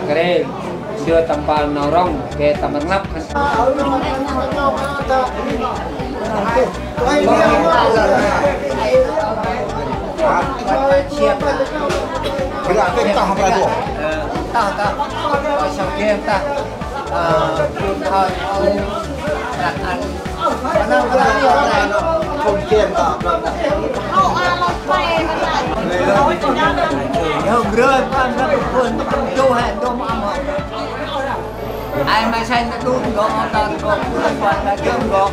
cái đây chưa tầm vào nào rong ke tầm ngắp cái là cái tao học là đủ ta sau kia ta thôi đặt ăn không kiềm cả không rơi con nó buồn vô hẹn vô mà ai mà xanh nó đun gõ ta còn còn là kiếm gõ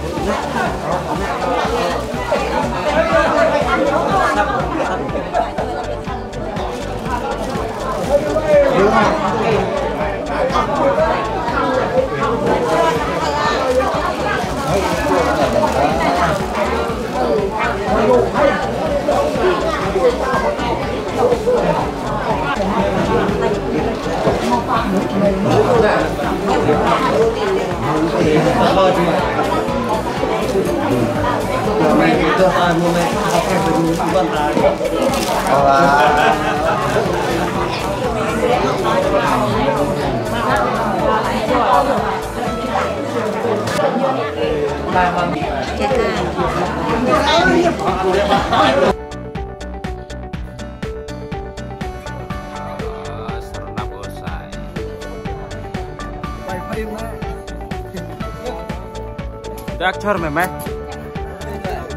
Actor mày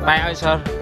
bài ơi sir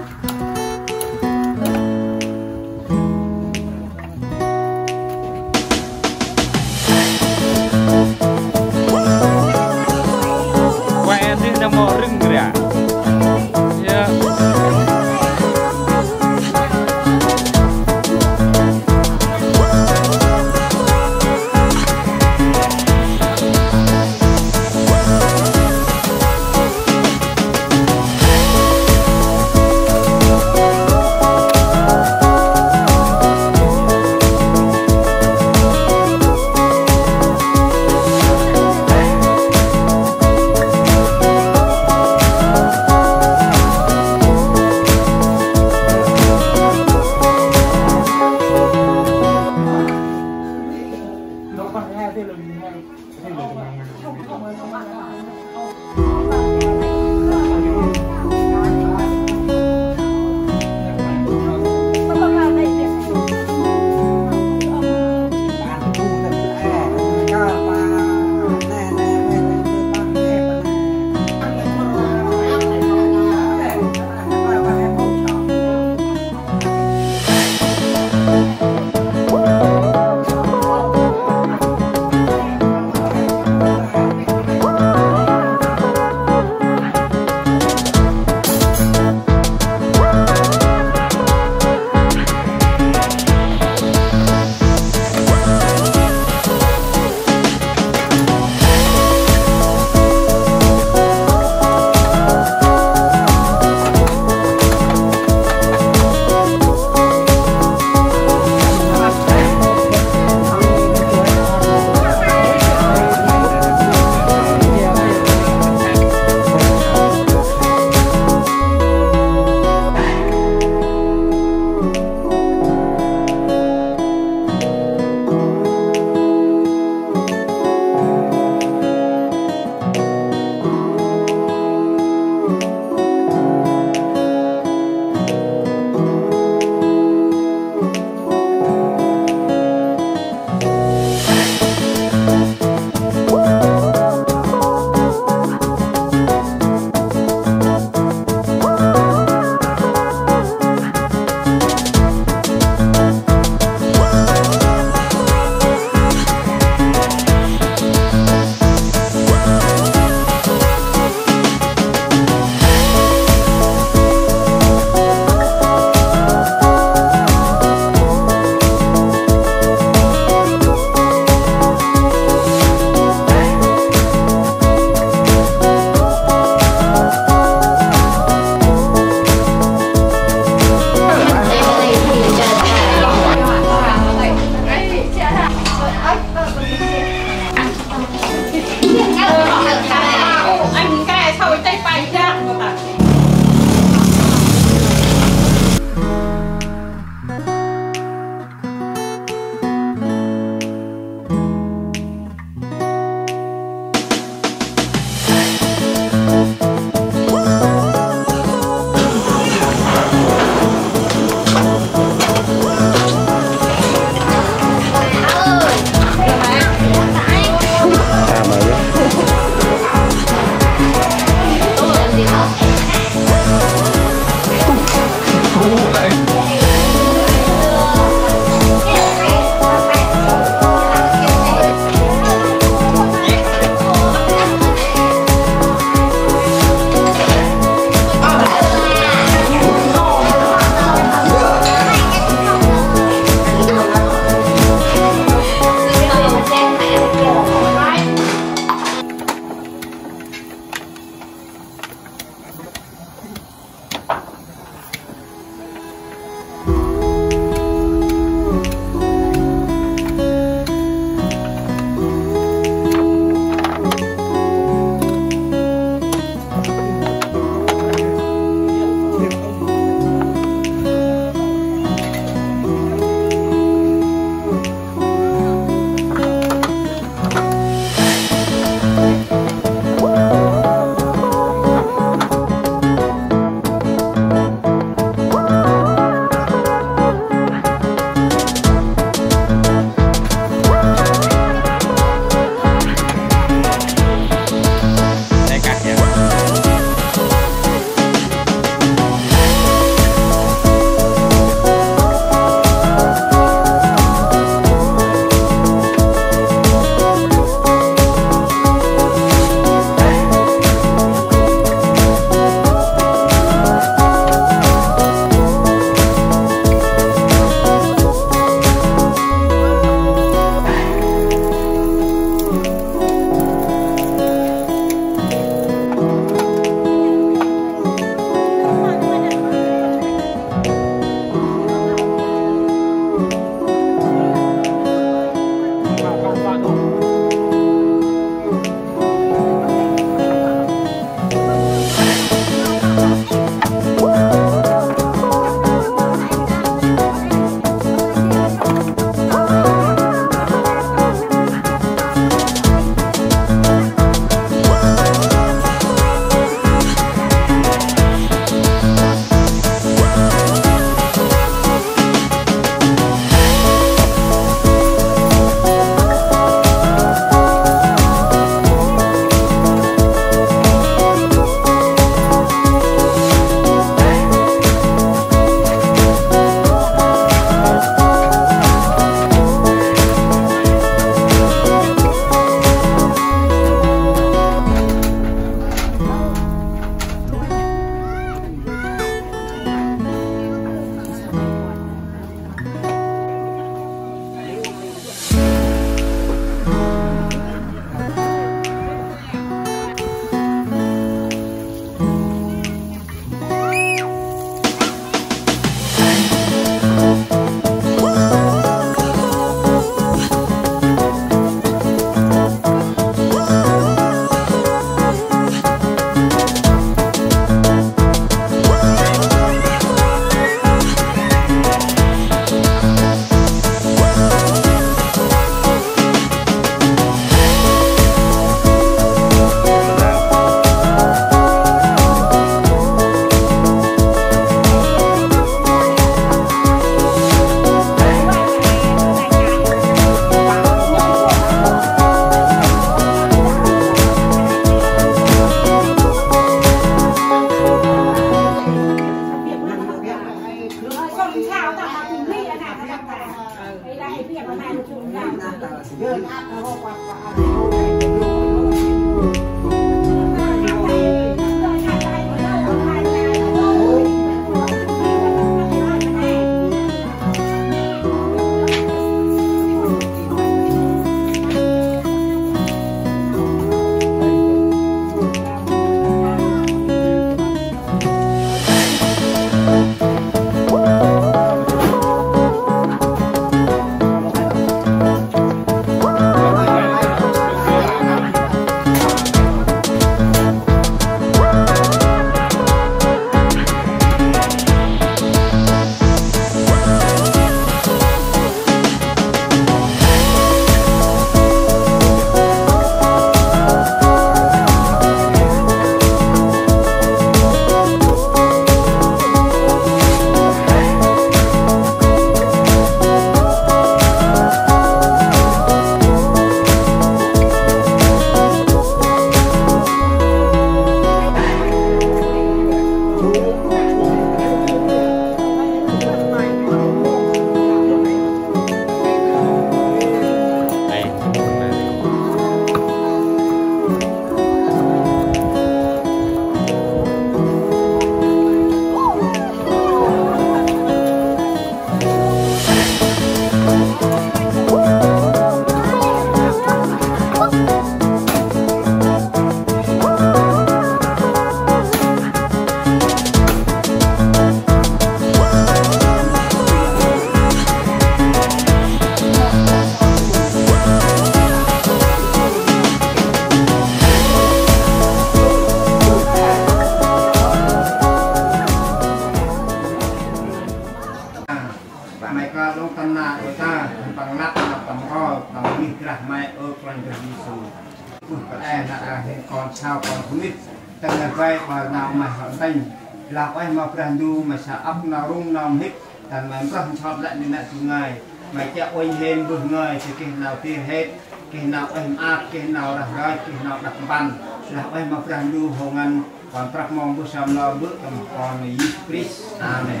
còn sao còn không biết từng ngày vay mà nào mà họ tình là ai mà phải du mà sẽ ấp nào rung nào hết thành mà rất chọn lại nên là từng ngày mà chạy quanh lên bước người thì cái nào tiền hết cái nào em áp cái nào đặt ra cái nào đặt bàn là ai mà phải du hồng anh còn trắc mong bước xong lo bước cầm còn là Chris amen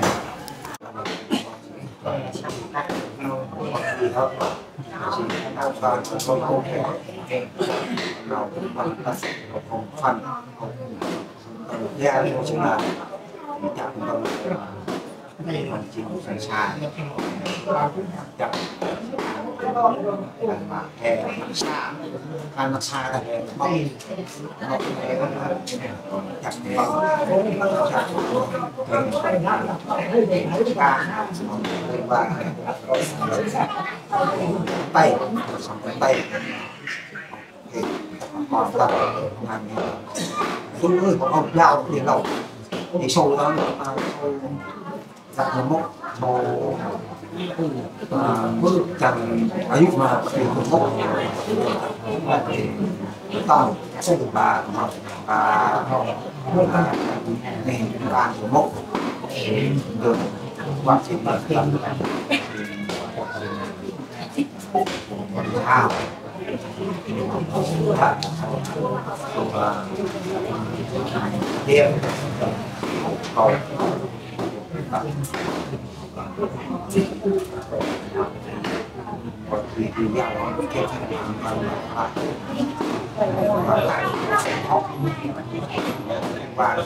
phần ra chính là chạm công đây là chỉ một phần xa chậm mà hè xa ăn xa là bông nó chặt và tay tay còn là tôi của ông giao thì đầu thì sâu đó đặt một mốc sâu bước chẳng ấy mà thì một mốc thì tao sẽ được bà nền bàn của mốc được quá trình là hào điện cầu thì ra đó cái và lại học và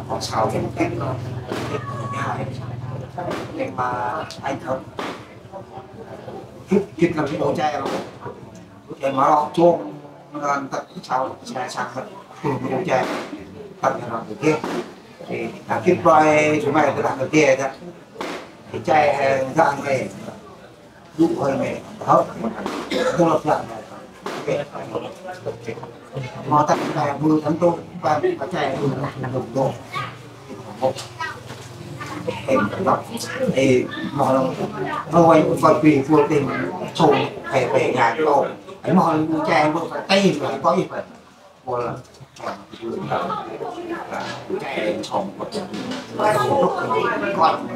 còn sao cái để mà anh thợ kịp làm cái đồ chơi để mà lo chuông nên tất sao xe sang thật cùng cái đồ chơi tận là được kia thì là kịp rồi chúng mày làm được kia đó thì chơi ra về dụ hơi mẹ hết không lập lại mà tất cả mưa tháng tô và chơi là đồng đồ thì mọi người coi vì vô tình sổ phải về nhà tổ anh mọi người trai vừa phải tay phải có gì phải vừa là trai sống còn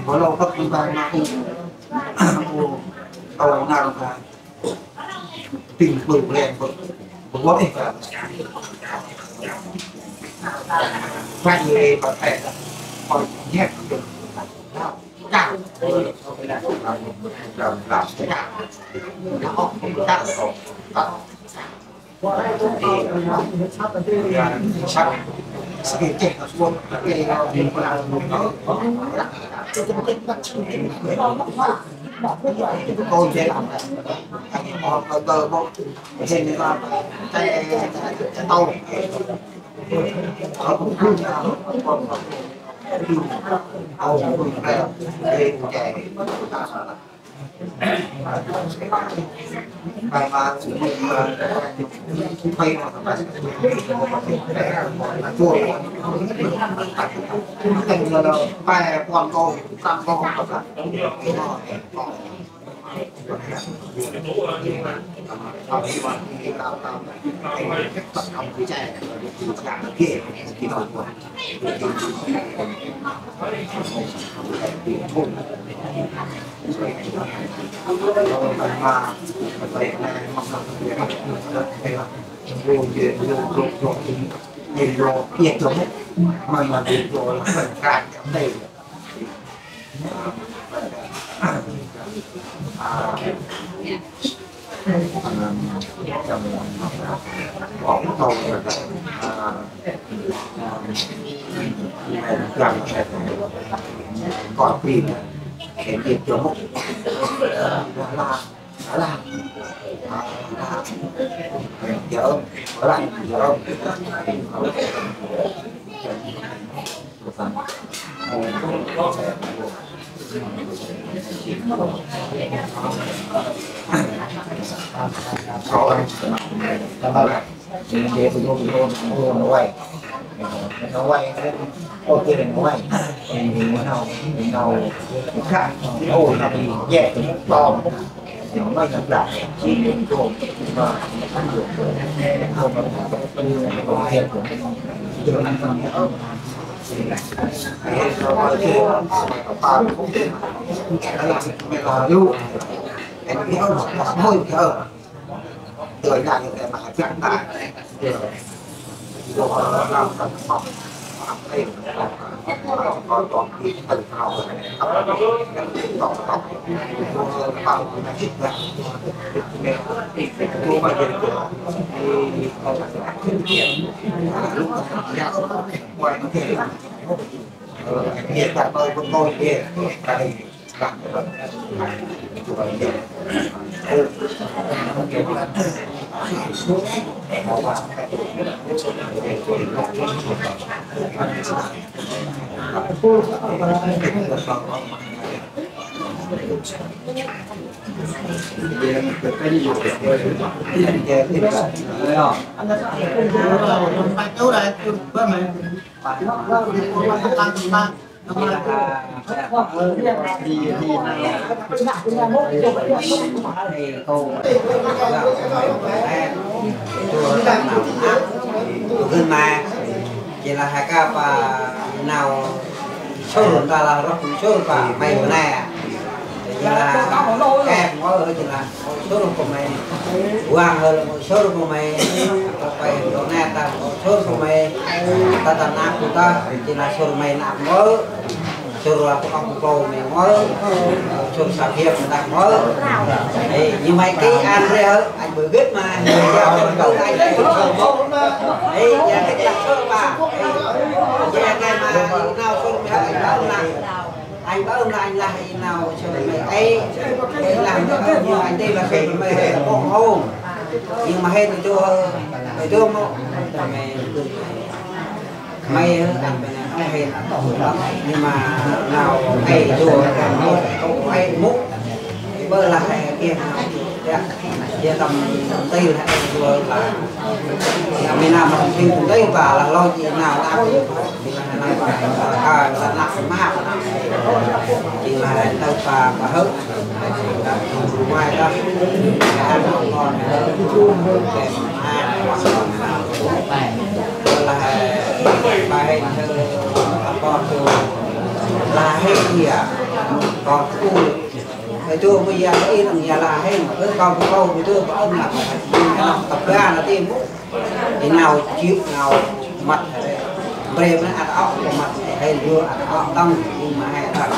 có lâu các chúng ta mà đầu nào là tình bừng lên bực bực quá đi Vậy thì có thể còn nhét được cả làm thế nào nó cả sắp sẽ chạy nó xuống cái tôi sẽ làm anh tờ một trên là cái tàu cũng không bài mà quay chua thành là bài còn cô tam cô bóng tàu làm còn pin cái việc chống mục là giờ lại giờ để tôi nó quay ok là nó quay thì nào khác ôi là bị nhẹ to thì nó làm lại chỉ đồ mà ăn được không có hiện của mình ăn không nhớ là lưu em nhớ một thôi cơ rồi là những cái mà chẳng tại làm các phòng đây còn khi từng học còn học bằng cái là tôi mà hiện thì lúc ra ngoài nó thể hiện tại tôi con tôi kia đây làm mà chỉ là hai cái và nào số lượng ta là rất số và mày bữa nay chỉ là em có ở chỉ là số lượng của mày quang hơn một số lượng của mày phải bữa nay ta số lượng của mày ta nạp của ta chỉ là số mày nạp mới số là không cầu mày mới số sản hiệp người ta mới nhưng mày cái ăn đấy hả anh vừa gứt mà cầu anh đấy đấy nhà cái gì số bà nhà cái mà nào số mày anh báo là anh là nào cho mày ấy làm như anh đây là cái mày là con hôn nhưng mà hết rồi cho mày anh hay nhưng mà nào hay chùa không hay múc bơ là hay kia giờ tầm tây là chùa là mình làm một phim cũng tây và là lo gì nào làm là nặng mát chỉ là tao và hết ngoài ra ăn còn là bài còn là hay gì à còn khu cái tôi bây giờ đi là nhà là hay mà cứ con câu thì tôi có ông là tập ra là tiền thì nào chịu nào mặt bề nó ăn ốc của mặt hay vừa ăn ốc đông nhưng mà hay là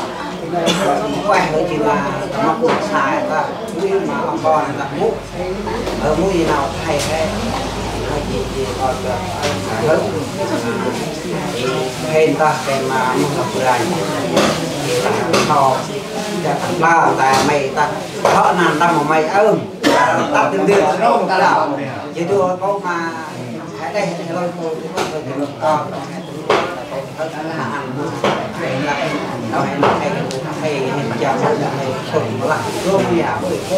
quay hơi chỉ là nó cũng xài ta nhưng mà ông con là mút ở mũi gì nào hay hay gì còn hơn hay ta cái mà muốn học lại họ ba tại mày ta họ nằm tâm mà mày ôm ta từng đường đâu ta đảo chứ tôi có mà hãy đây thôi con hay chào hay cùng lại luôn nhà với cô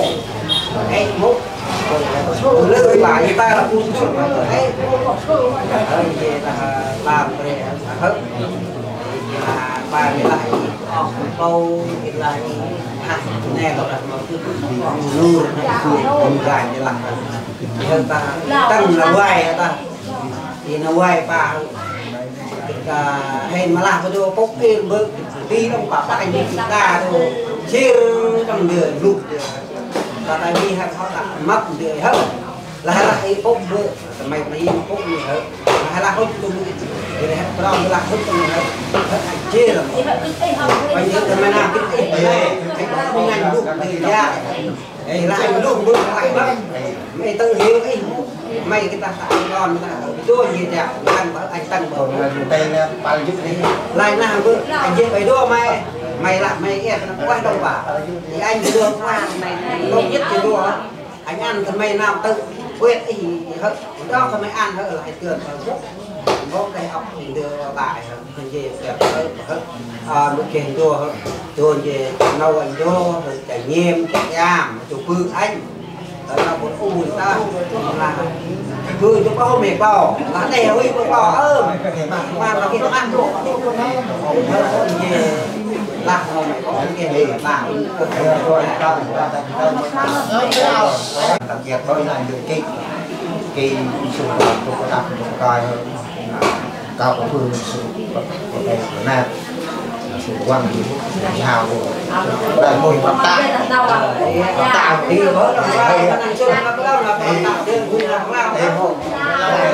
ấy múc lưỡi bài ta là buôn xuất ấy về là làm về hết là ba cái lại câu lại nè là nuôi con gái để làm hơn ta tăng là quay ta thì nó quay ba hay mà làm cái đồ bốc lên bớt đi trong bà anh chúng ta đồ chia trong người lụt và tại vì họ đã mất người hết là hay bốc bớt mày bốc người hết hay là không chung thì hết còn là không chung hết chia là bây giờ thì mày làm cái này không nhanh lụt thì ra lại lụt bớt lại mất mày tự hiểu ấy mày cái ta tại con đua gì đẹp anh tăng bầu tên bao nhiêu lại nào bữa anh chơi phải đua mày làm mày em nó quá đông bà thì anh đua qua mày không nhất thì đua anh ăn thì mày làm tự quyết thì hết đó thì mày ăn hết lại tiền bốc đây học thì đưa lại hình gì đẹp hết một kiện đua về nấu anh đua trải nghiệm làm chủ phương anh là một ui ta là cứ chúng có mệt bò là đèo đi bò mà nó kia nó ăn luôn về làm rồi mày có cái gì làm đặc biệt đôi này được cái sự của các coi cao của phương sự của đây của nam sự quan điểm hào đại môi bắt tạo thì bữa đó là chưa nó đâu là tạo tiền cũng làm lao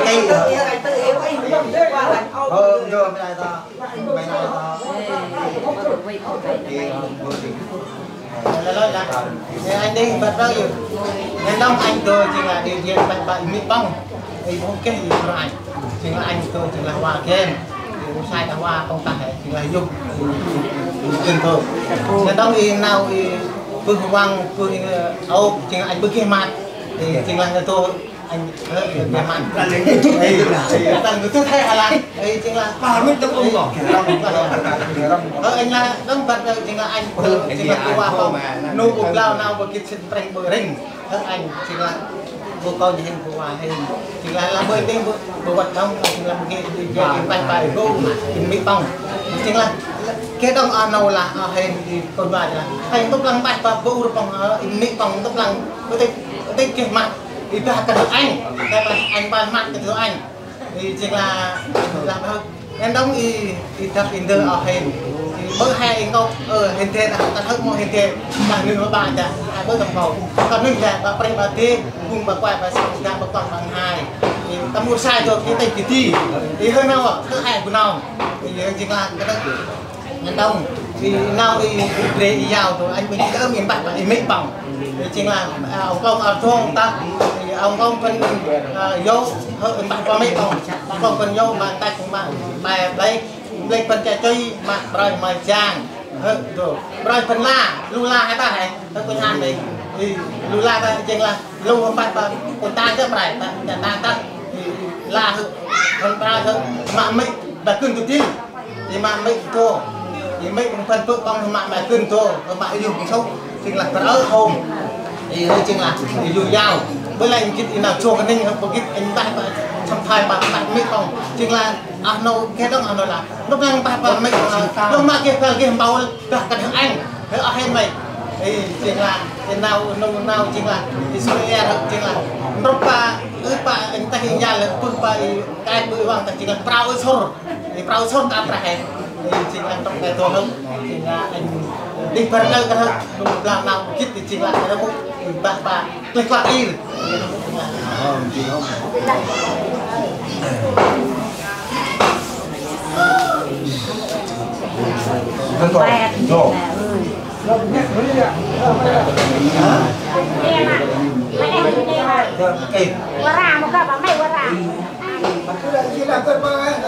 cái tự hiểu ấy qua là vô bên này ta anh đi bật ra rồi nên năm anh tôi chỉ là điều kiện bạn bạn mỹ bông thì không cái gì của anh chỉ là anh tôi chỉ là hòa game thì sai là hòa không phải chỉ là dùng tiền thôi nên đông thì nào thì phương quang phương âu chỉ là anh bước kia mặt thì chỉ là người tôi anh nhà mặt thì tầng người thứ hai là đây chính là bà biết đông ông anh là đông vật chính là anh chính là qua không nô bục lao nào và cái tranh bờ rình anh chính là vô coi như hình của hình chính là bơi tên bộ vật đông chính là một cái bài bài gô hình mỹ bông chính là cái đông ở nào là hình thì còn bài là hình tóc lăng bạch và gô được bằng mỹ bông tóc lăng có thể cái mặt thì ta cần được anh đây là anh ban mặt cần được anh thì chính là làm hơn em đóng thì tập in đưa ở hình thì bớt hai anh không hình thế là ta hết một hình thế mà nửa bạn đã hai bớt tầm cầu còn nửa là bà phải bà tê cùng bà quay bà sang ra bà toàn bằng hai thì ta mua sai rồi cái tay kỳ thi thì hơn nào ạ thứ hai của nào thì chính là cái đó nhân đông thì nào thì để đi vào rồi anh mình đỡ miền bắc và mít bằng thì chính là ông công ở thôn ta thì ông công phân vô hơn bạn qua mấy ông công phân vô mà tay cũng bạn bài đây lên phân chạy chơi mà rồi mà chàng rồi rồi phân la lu la hai ta này tôi có nhàn này thì lu la ta chính là lu ông bạn con ta chứ phải ta ta thì la hơn ta hơn mà mấy đã cưng tụi chi thì mà mấy thua thì mấy phần phượng con mạng bài cưng thua mạng dùng sốc chính là phần ở hồn thì chính là dù dao với lại cái nào chua cái ninh một cái anh ta trong thai bạn mấy không chính là nó cái đó là lúc năng ta mấy lúc mà kia bao cả thằng anh thế ở hay mày thì chính là thế nào chính là thì số chính là lúc ba anh ta hiện ra là phương ba cái bự bằng chính là prao sôi thì prao sôi ta phải thì chính là trong cái thôi chính là anh đi phần đâu cái làm nàoคิดthì chính là nó cũng bà tôi qua đi Nó còn rồi. Ê. Warna muka apa mai warna? Sudah gila terbang,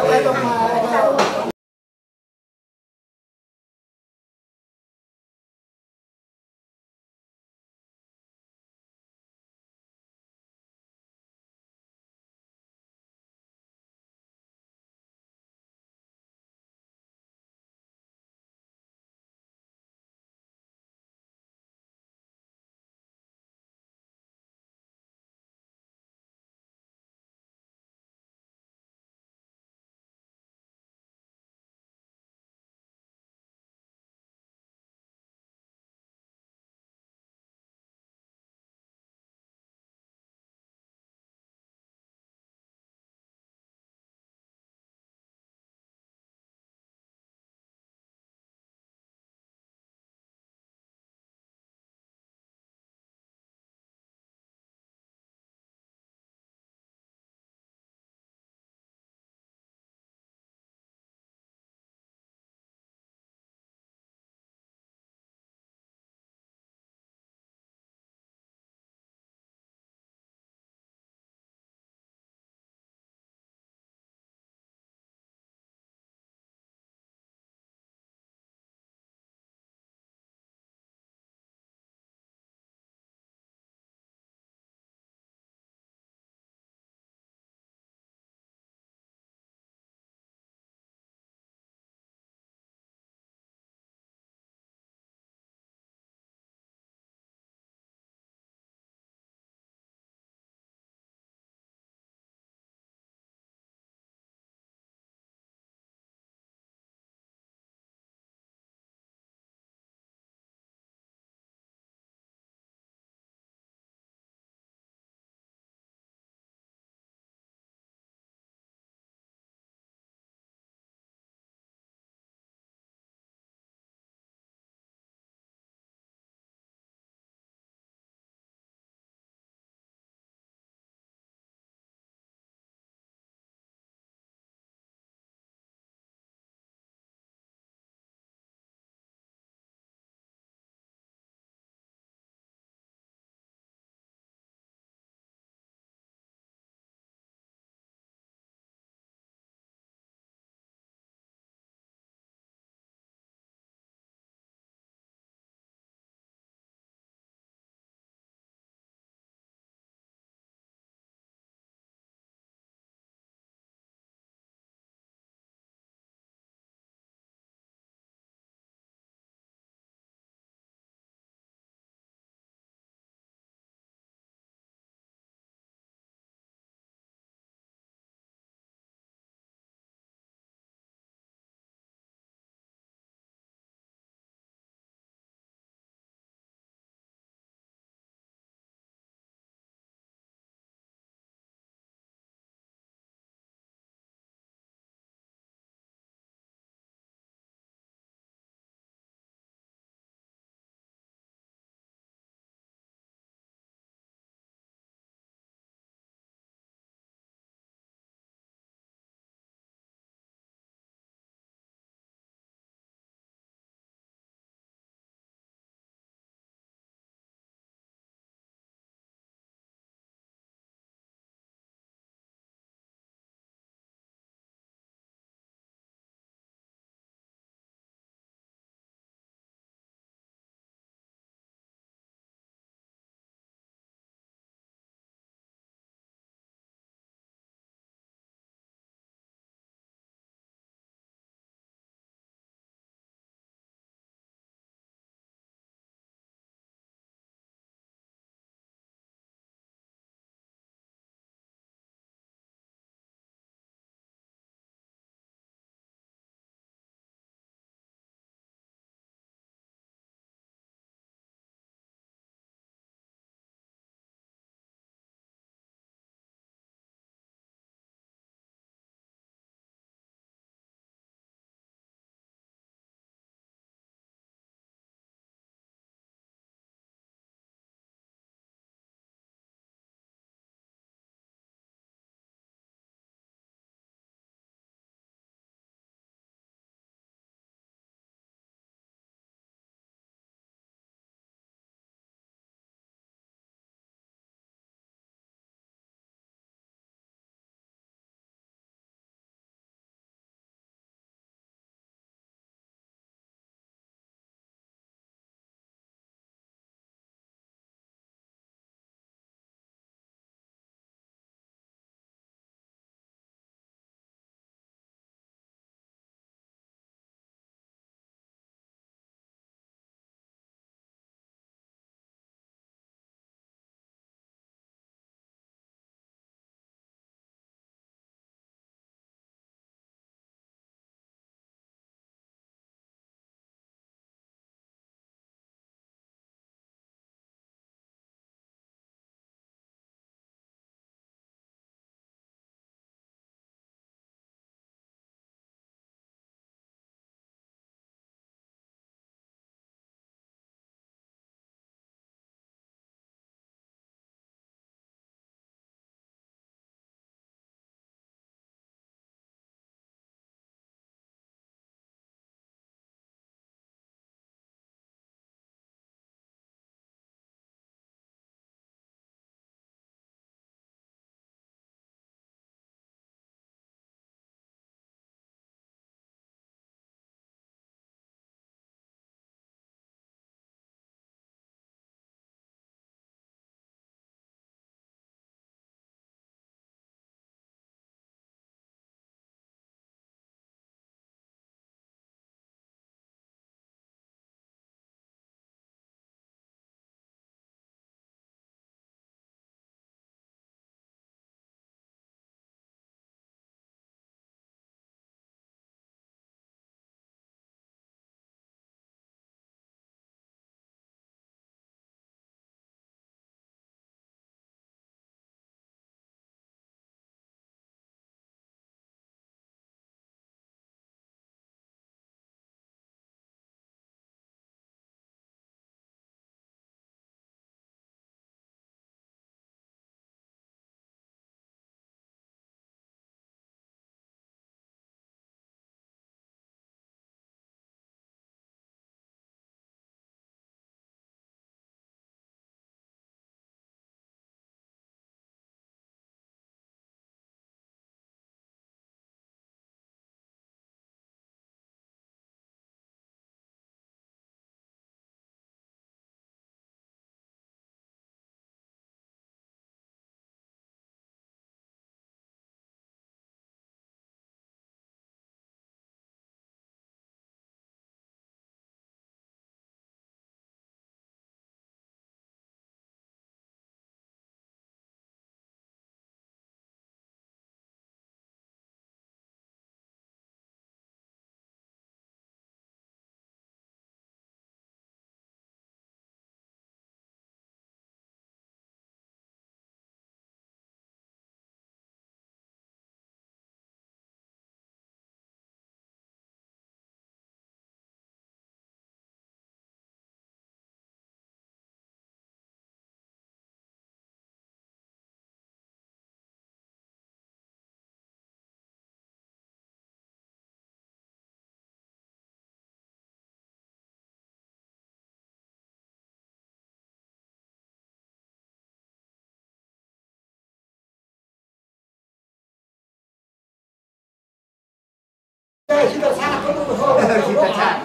đây chỉ cần xa thôi thôi chỉ ta chặt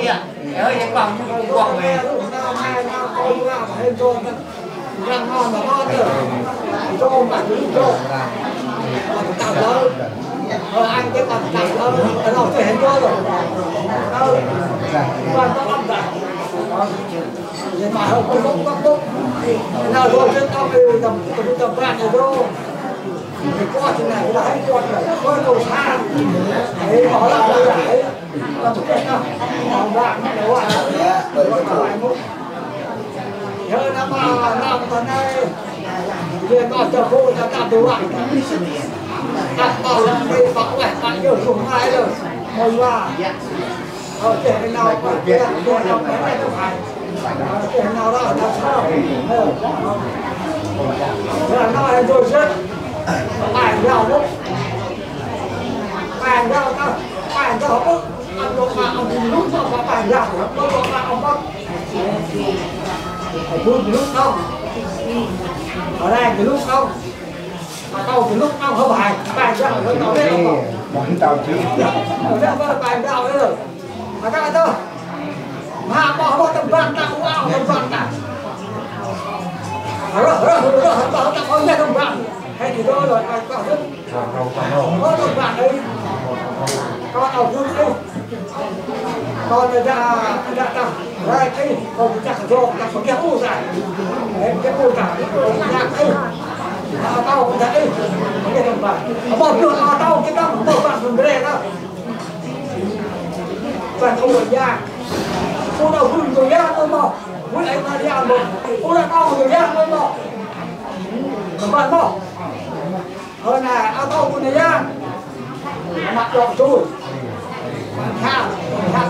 kia ơi những vòng như vòng về nào mai nào coi như nào mà lên cho răng ngon mà ngon rồi cho ông bạn cứ cho còn tao đó anh cái còn tao đó nó đâu phải hết rồi đâu còn nó làm gì nhưng mà không có nào rồi trên tao về tầm bạn rồi đâu thì có chuyện này là hay con rồi có đồ xa đấy bỏ lại đây lại là một cái nào bạn nó bạn nhớ năm năm tuần này về con cho cô cho ta đồ lại đặt bảo đi bảo vệ bạn nhiều dùng hai rồi hồi qua ở cái nào cái nào cái này không phải cái nào đó là sao là nói rồi rất bài nào đó bài nào đó bài nào đó ăn đồ mà ông lúc mà bài nào đó mà ông bắt luôn lúc không ở đây cái lúc không mà tao cái lúc không không bài nào nó tao đấy không bọn tao chứ ở đây có bài nào đấy rồi mà các bạn đâu mà bỏ tầm vạn tao cũng ao tầm vạn cả rồi tao có nghe tầm vạn hay thì tôi rồi có rất có tầm vạn đấy con ở vui đi con ra đây cái con chắc rồi chắc có cái u dài cái u cả cái cái tao cũng thấy cái tầm vạn bỏ được tao cái tầm vạn mình đây đó và không được ra cô nào vui rồi ra thôi mà vui lại mà đi ăn một cô nào cao rồi ra thôi mà các bạn mà hơn là ao tao cũng ra mặt đỏ chui hàng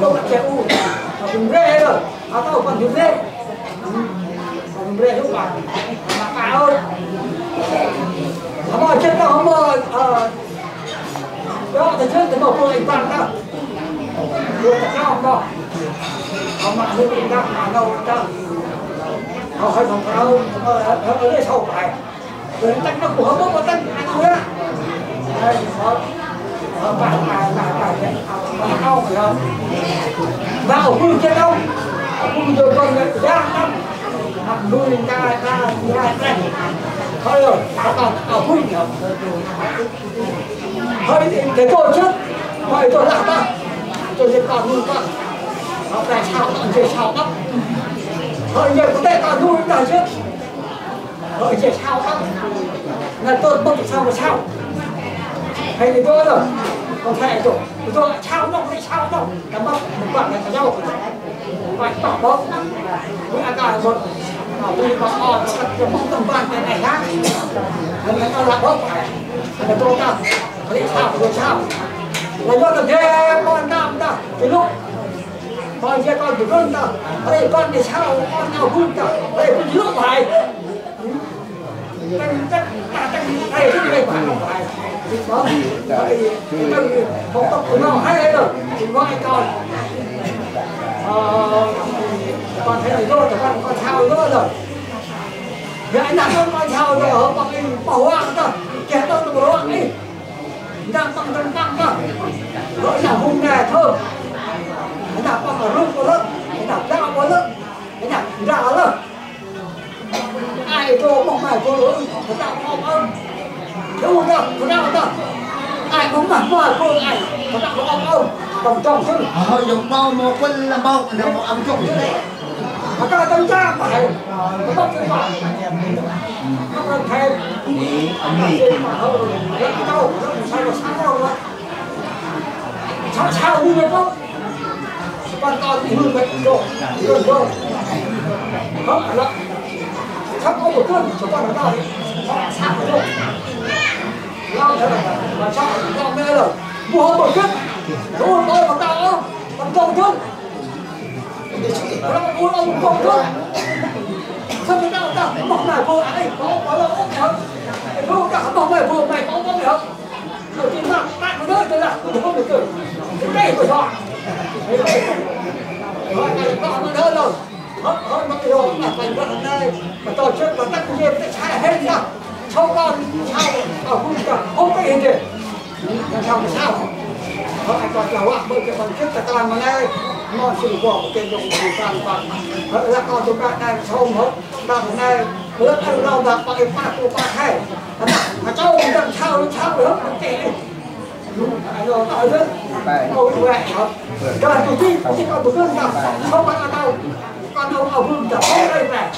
đâu là trẻ u cùng rê rồi ao tao còn cùng rê lúc mà bà ơi mà trên tao không mơ đó thì trước thì một cô anh bạn đó được sao không ông mà lên đi đâu mà đâu đó họ hay không đâu ở đây sâu phải rồi tăng nó của nó có tăng ăn nữa đây họ bạn không phải không vào vui trên đâu vui rồi còn ra lắm nuôi ra thôi rồi còn ở vui nhiều thôi thì tôi trước thôi tôi làm đó tôi sẽ còn nuôi con họ tại sao nó chơi sao lắm thôi giờ có thể còn nuôi cả chứ thôi chơi sao lắm là tôi không sao mà sao hay thì tôi rồi còn thầy rồi tôi sao đâu hay sao đâu cảm ơn một bạn này nhau phải tỏ bóng với ăn cả một tôi có on sạch cho bóng tầm bàn cái này khác nên nó là bóng phải là tôi ta thấy sao rồi sao là do thằng kia con nam ta cái lúc con kia con của con ta đây con thì sao con nào vui ta đây con lúc phải đây cái này phải không phải đó không tập của nó hay đấy rồi thì có ai con thấy này rồi con sao nữa rồi vậy anh làm con sao rồi ở bằng cái bảo hoang ta kẻ tôi là bảo hoang đi đang tăng cơ gọi là hung nè thơm cái nào con ở rung có lớp cái nào ra có lớp cái nào ra có lớp ai cô mong mày cô đối cái nào không ơn đâu đâu cái nào đâu ai cũng mặc qua cô ai cái nào không ơn đồng trong chứ dùng bao một quân là bao là một ông chồng đấy mà cái tâm tra phải cái tâm cái phải không cần thêm ông đi mà hơn cái đâu sao rồi sao như vậy không con thì hư vậy rồi không phải là sắp có một cơn cho con ở đâu sao rồi lao thế này mà sao lao mê rồi mua một cơn mua tôi mà tao không còn công cơn nó mua ông công cơn sao người ta mong này vô ấy có là ốc nhở vô cả mong này vô mày có mong nhở đầu tiên là bạn có đợi tôi là tôi không được cười cái đây của họ rồi này con nó đỡ rồi hơn nó rồi mà mình vẫn ở đây mà tổ chức và tất nhiên sẽ sai hết ra sau con sao ở khu cả không có gì làm sao họ anh còn giàu bởi cái bằng chức là toàn mà đây nó sự của một cái dùng của toàn toàn họ là con chúng ta đang xong hết ta hôm nay lớp ăn rau bạc bằng cái pha của pha hay mà cháu đang sao hết nó kệ rồi ở đó ngồi quẹt hết các bạn tụi chi còn một cơn gặp không phải đâu con đâu ở vương tập đây này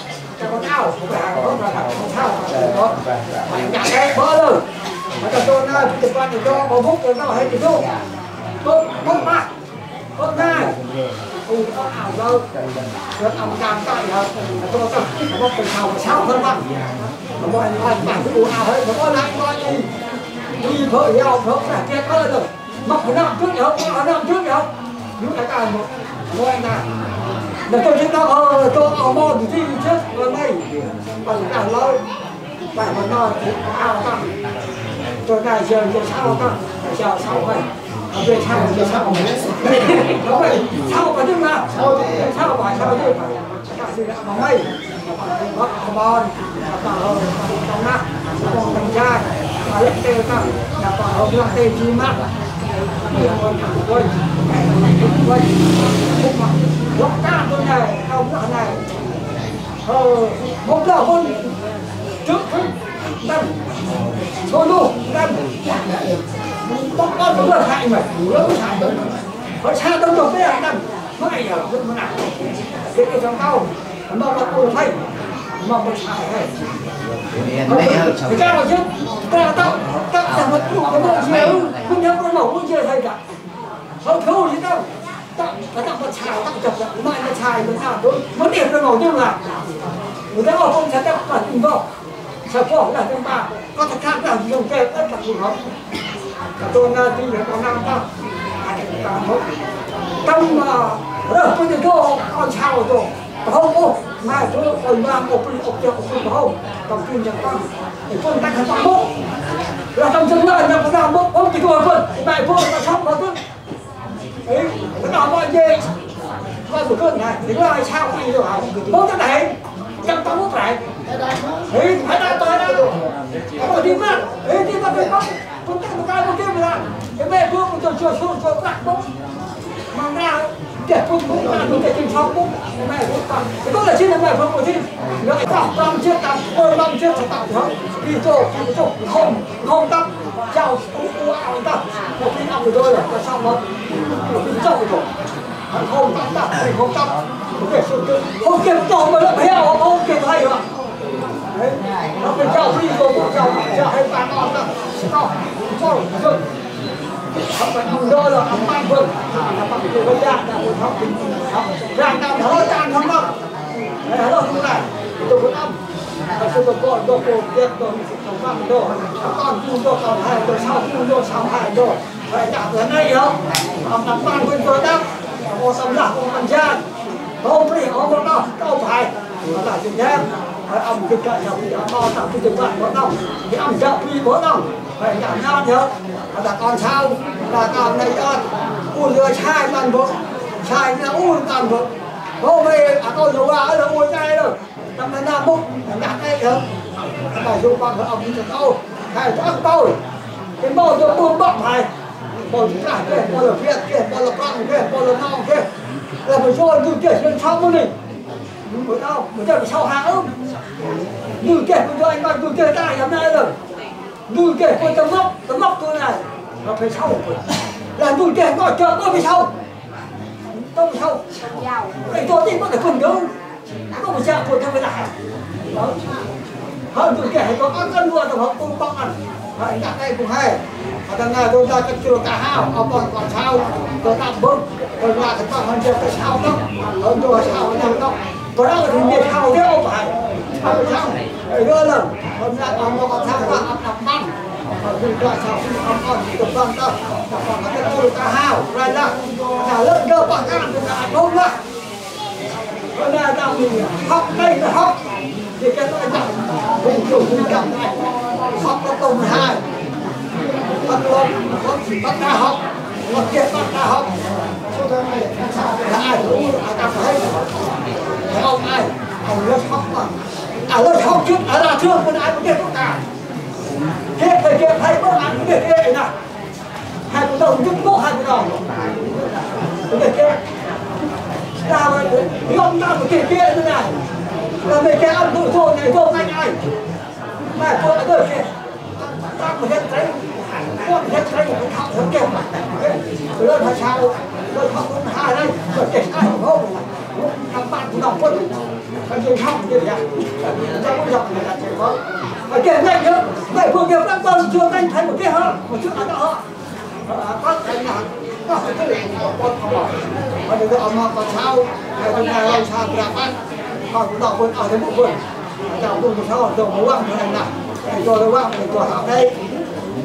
cho con thao không phải con thao đó mày nhặt cái bơ rồi mà cho tôi nói cái quan thì cho một phút rồi nó hay thì đâu tốt ba tốt hai nó ảo đâu nó ảo càng tại hả tôi có nóเป็นเขาsao hơn mà nó mọi người bạn cứ ảo hết nó có lại coi đi đi vợ nhau vợ phải chết hơn rồi mặc cái năm trước nhở năm trước nhở những cái càng một mọi người là tôi thấy nó tôi ở mò thì gì chứ rồi đây còn cả lâu phải mà nói ảo cả tôi này giờ sao cả giờ sao vậy về sao nó vậy sao mà nhưng mà sao chứ cả sự đã mà mày bắt con trong mắt con thằng trai mà lấy tên ta là còn học là tên chi mắt rồi lúc ca tôi này ông nó này một giờ con trước năm thôi luôn năm con cũng là hại mà lớn hại đấy họ xa đâu được cái này năm nó này ở cái nào cái trong tao mà con thấy mà con xài hay cái cao chứ cái tao là một cái bộ nhiều không nhớ con mẫu cũng chưa thấy cả không thiếu gì đâu tao một xài tao chụp lại mai nó xài nó sao tôi nó điểm nó mẫu nhưng là người ta bảo con sẽ tao phải tìm vô sao có là trong ba có thật khác là dùng kê tất cả những không tôi là đi được con năm tao trong rồi tôi thì tôi con sao rồi không mai tôi còn làm một không trong phim chẳng con để con đánh thằng bố là trong chân lại là con làm bố không chỉ tôi thôi mẹ tôi là xong rồi tôi ấy cái nào mọi gì con một cơn này đến là sao đi rồi bố cái này trong tao bố này ấy phải ra tới đó rồi đi mất ấy đi mất đi mất con tay một cái một kia là cái mẹ tôi một chưa cho các bố mang ra để tôi cũng là tôi để tìm xong cũng mẹ cũng còn có là trên mẹ không có gì lại tạo năm chiếc cặp ôi năm chiếc sẽ tạo hết đi chỗ không tắt chào cũng ảo ta một cái năm rồi là xong rồi một cái chậu rồi không tắt không kịp chậu mà nó heo không kịp hay rồi nó phải chậu đi rồi chậu hay bán ngon ta chậu không phải không đôi là không mang vườn là bằng cái vườn đạn là một học đạn nào nó đạn không đâu đấy là không này tôi muốn âm tôi có con đồ cổ tiết đồ không mang đồ con cung đồ còn hai đồ sau cung đồ sau hai đồ vậy đạn ở đây không ông làm mang vườn tôi đáp một tấm lạc một tấm gian không phải không đâu đâu phải là chuyện nhé ông cứ cậy ông thì ông tạo cái chuyện bạn có đâu thì ông chợ đi có đâu phải nhả nhát nhớ là con sao là con này con uống lừa sai toàn bộ sai là uống toàn bộ hôm nay con dù là uống cay rồi năm nay năm bụng nhặt đây được phải dùng bằng ông thì câu hay cho tôi cái màu cho buông bọc này màu chúng ta kia màu là việt kia màu là con kia màu là non kia là phải rồi như kia trên sau luôn đi mới đâu mới giờ sau hàng ôm như kia bây giờ anh bạn như kia ta hôm nay rồi như kia con tấm móc tôi này nó phải sau là như kia gọi chờ tôi phải sau tôi phải sau cái tôi thì có thể cùng đâu có một dạng của tôi mới lại hơn như kia có cân luôn rồi không cũng bóc ăn phải đặt đây cũng hay và thằng nào tôi ra cho chưa cả hao ông còn sao tôi tạm bớt rồi là cái con hơn chưa cái sao đó hơn tôi sao cái nào đó có đó thì nhiệt hào thế không phải sao để đưa lần hôm nay ông nó còn sao cả ông đọc văn thì là sao ông còn được văn ta còn có cái tôi cả hào rồi là lớp cơ bản các bạn là không đó hôm nay tao thì học đây là học thì cái tôi chẳng cùng chủ cùng cảm này học nó tùng 12 bắt lộn bắt ra học bắt kiệt bắt ra học là ai cũng ta phải ông ai ông lớp học mà lớp học trước là chưa con ai cũng biết tất cả kia thầy thấy bữa ăn cũng biết kia này hai con đồng trước bố hai con đâu cái kia ta mà không ta một kia kia thế này là mấy cái ăn tụi thôi này vô anh ai mà cô đã được kia ta một cái đấy con cái đấy một thằng thằng kia rồi phải sao rồi thằng con hai đây rồi cái ai không các bạn cũng đọc quân cái gì không cái gì ta cũng đọc là chỉ có cái kia này nữa vậy vừa kia đang còn chưa anh thấy một kia hơn một chút ăn đó có cái nào có cái gì con không bảo bây giờ ông mà còn sao ngày hôm nay ông sao thì ăn còn cũng đọc quân ở cái bộ quân đọc quân sao rồi muốn ăn thế này nào rồi đâu ăn rồi học đây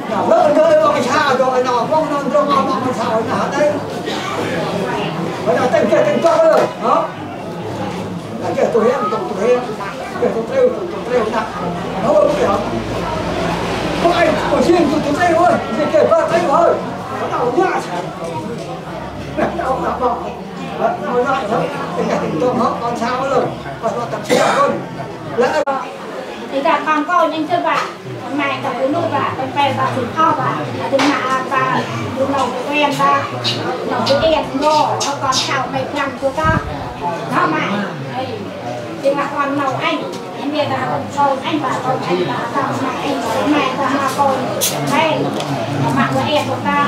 nào lỡ chơi ông sao rồi nào không non rồi ông sao nào đây bây giờ tên kia tên cho rồi đó là cái tôi em tôi treo nè nó không được không ai của riêng tôi treo thôi gì kể ba treo thôi nó đâu nhá đâu nó lại thôi cái tôi họ còn sao rồi còn nó tập treo thôi lẽ thì là con coi những chân vả mày tập cái nút vả con phèn và thịt kho vả thịt mạ và thịt nấu quen và nấu cái đèn ngô nó còn xào mày nhầm của ta nó mày thì là con nấu anh em biết là con anh và con mẹ và con đây mạ của em của ta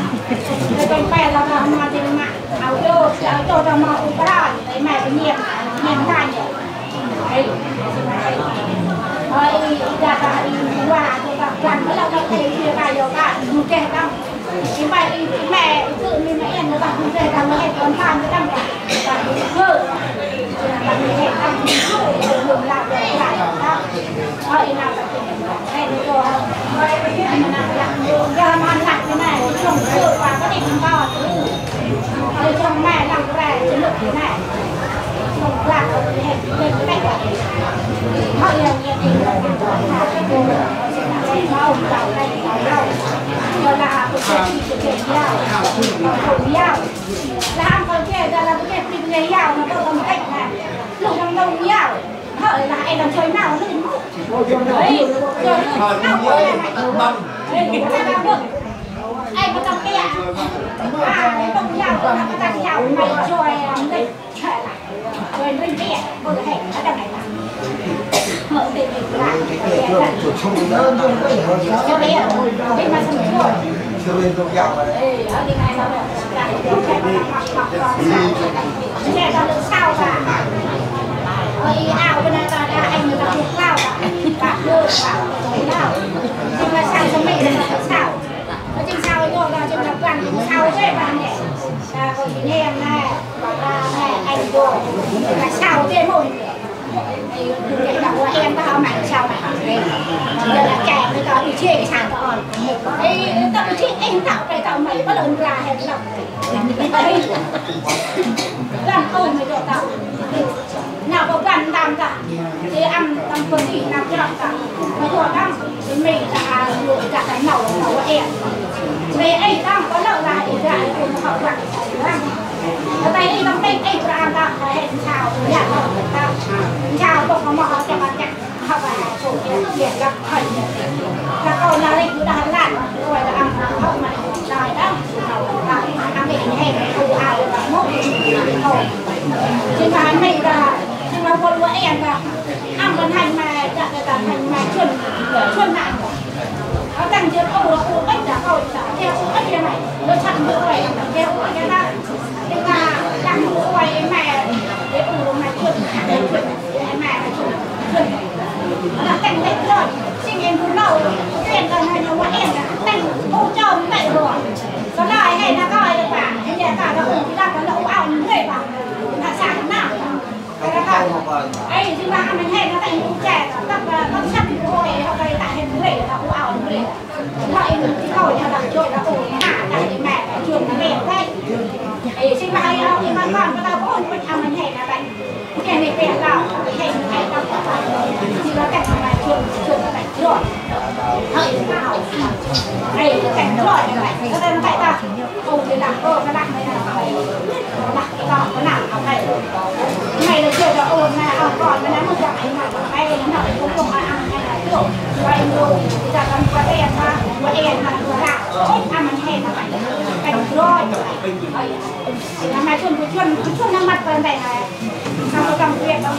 rồi con phèn là mà thì mạ áo cho cho mà cũng ra đấy mẹ cái nhiệt thay đấy ra ta qua ta làm cái là cái gì cái vô cả một cái đâu cái bài mẹ tự mình mẹ em nó bảo không thể làm cái con tham cái đâm cả và hư là mình hệ tâm dùng làm được lại đó rồi nào cái này rồi mình làm ra mà làm cái này trồng sữa và cái định to rồi trong mẹ làm cái chiến lược thế này trồng lạc ở hệ lên cái này họ nhiều nhiều thì là cái rau rau này rau rồi là cái chuyện dao không dao làm con kia ra là cái chuyện này dao nó đâu có cách này lúc đang đâu dao họ là em làm chơi nào nó đến đấy rồi nó anh có trong cái cái bông dao của nó đang dao mày rồi đây rồi lên kia vừa hệ nó đang này mở để làm cho bé bên mà sân rồi cho nên tôi giàu mà đấy ở đây này nó là nó được sao cả ở ao bên này là anh người ta thuộc lao cả đưa cả lao nhưng mà sao cho mình là sao nó chính sao rồi là trong là toàn sao thế bạn nhỉ còn nghe này và này anh rồi là sao thế mồi cái bảo là em tao mày sao mày giờ là trẻ với tao thì chê sao tao ấy tao chê em tao cái tao mày bắt đầu ra hết lòng làm ơn mày cho tao nào có gần làm cả thì ăn tao phần gì làm cho cả mà rồi ăn thì mình là lựa cả cái nấu em về ấy tao có nấu ra thì ra cũng học lại ở đây đi tao đây ấy ra tao hệ chào nhà tao chào tao có mỏ cho bạn nhặt học bài số tiền gặp thầy là con là đây cứ đang làm rồi là ăn học mà rồi đó ăn để hẹn thu ao mốt thôi nhưng mà mình là nhưng mà con của em là ăn còn hành mà chặt cái hành mà chuyên nạn nó đang chưa ô là ô ếch đã rồi theo ô ếch như này nó chặn được rồi theo cái đó nhưng mà làm được rồi mẹ cái ô mà chuyên mẹ nó canh hết rồi xin em cũng lâu em cần hay là em canh ô cho mẹ rồi có lời hay là coi được cả em nhà cả nó cũng đang có lẩu ao những người mà là sáng nào ấy nhưng mà mình hay nó thành những trẻ các con sắt thôi họ đây tại hiện người là ô ao những người vậy thì coi là đặt rồi là ổ hạ tại mẹ trường nó đẹp đây ấy xin mai thì mà còn có đâu có ổn định mình hay là vậy cái này đẹp nào hay đâu thì nó cảnh là trường nó cảnh rồi hơi nào ấy cảnh rồi vậy cho nên vậy ta ồ thì làm nó đặt này là đặt cái đó nó nào học này này là chơi là ồn này học còn nó một dạng anh học đây nó cũng không ai ăn hay là kiểu vậy rồi thì là con em mà em mà là ăn mình hay là cảnh rồi Năm nay chuồn năm mặt bên này này, xong rồi cầm việc ông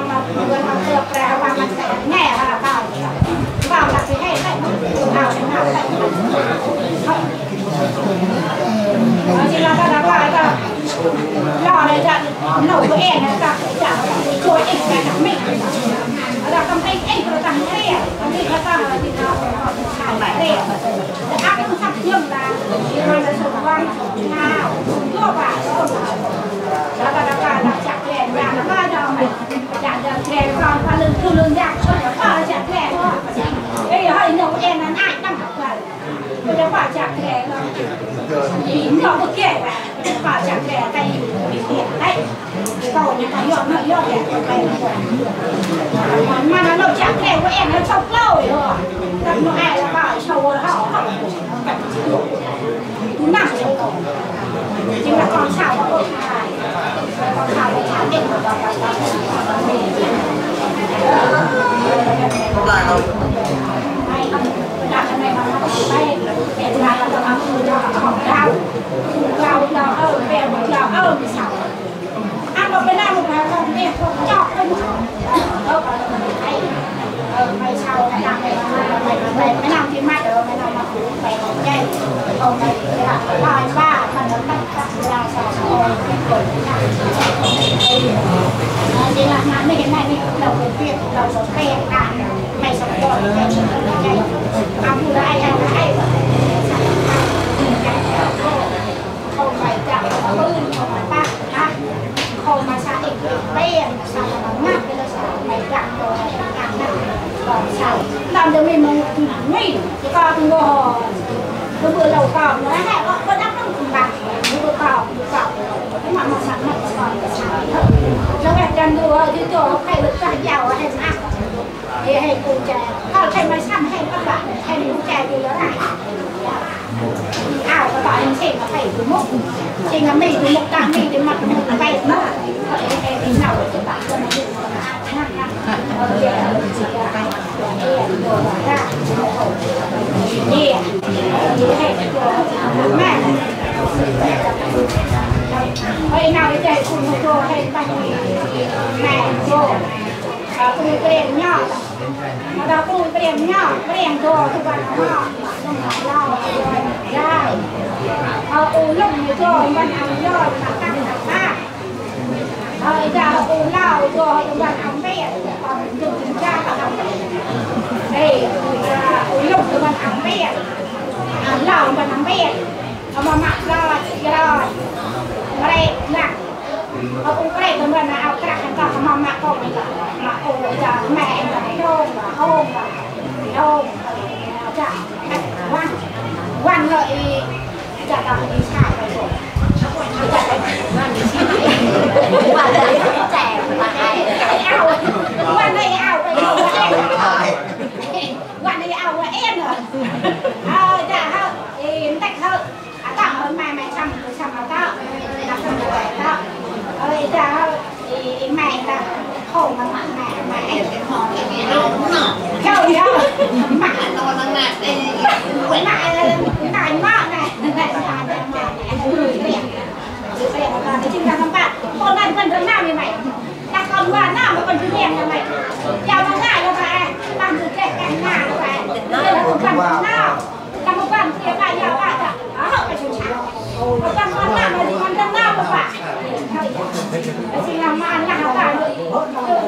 mà vừa làm được ra vào mặt nhẹ là vào là cái này đấy, vào chỉ là cái đó là lò này là nấu với em này là chả trôi em cái thằng mình là cầm anh rồi cầm cái này cầm cái là thì nó xài lại đây áp nó sắp nhầm là rồi là sụp quăng nào thua vào đó là chặt đèn và nó ba giờ mày chặt đèn còn qua lưng ra cho nó qua chặt đèn thôi bây giờ hơi nhiều em là ai đang học vậy bây giờ phải chặt đèn rồi nhỏ một kia phải chặt đèn tay bị thiệt đấy cầu những cái nhỏ đèn mà nó đâu chặt đèn của em nó sốc lâu rồi tập nó ai là bảo sầu họ nặng chính là con sào nó con sào để chặt đèn lại đâu đặt cái này nó có tay để ra là nó không rau về sao ăn một cái nào một cái không đẹp không chọc không mày sao mày làm mày làm thì mày rồi mày làm mày không chạy không mày làm ba thành nó tắt ra sao chỉ là mày hiện nay mày đầu việc đầu sống quen cả mày sống rồi mày chỉ chạy ăn vừa ai không phải chạm không phải ba không mà sao thì bé sao mà ngắt cái là sao mày chạm rồi ngắt còn sao làm được mình mà nguy thì con ngồi cái bữa đầu còn nó hay có đắp nó cùng bạc bữa còn cái mà sẵn mà còn cái sao nó phải chân đùa thì chỗ hay được cả giàu hay ăn thì hay cụ trẻ còn hay mà xăm hay các bạn hay cụ trẻ thì nó lại ảo các bạn xem mà phải từ mốc chỉ là mình từ mốc cả mình từ mặt một tay nó cái nào của bạn cho nó ơi nào để chạy cùng một chỗ hay bánh mẹ chỗ cùng cái đèn nhỏ mà đó cùng cái đèn nhỏ cái đèn chỗ thì bạn nó không phải lo ra lúc như chỗ bạn ăn rồi mà căng cả ra lao rồi bạn ăn bé còn đừng ra cả đây lúc thì bạn ăn bé lao bạn ăn bé mà mặc rồi đây nè cũng cái này tụi mình là ao cắt cái mà mặc không mà giờ mẹ hôn chả quan lợi chả làm gì sai rồi quan lợi trẻ mà ai ao quan đây ao là em rồi chả hơn thì tách hơn tạo hơn mày xăm nó tạo đặt xong rồi tạo chả thì mẹ là khổ mà mẹ theo gì đâu mẹ nó đang nạt đây mẹ mẹ cái chuyện làm bạn con này cần đứa nào như mày ta còn qua nào mà còn thứ đẹp như mày chào nó ngại đâu mày làm sự trẻ cảnh nào đâu mày đây là một phần nào là một phần kia lại giàu bạn ạ đó phải chú chào một phần con nào mà gì con thân nào một bạn chỉ làm mà nào cả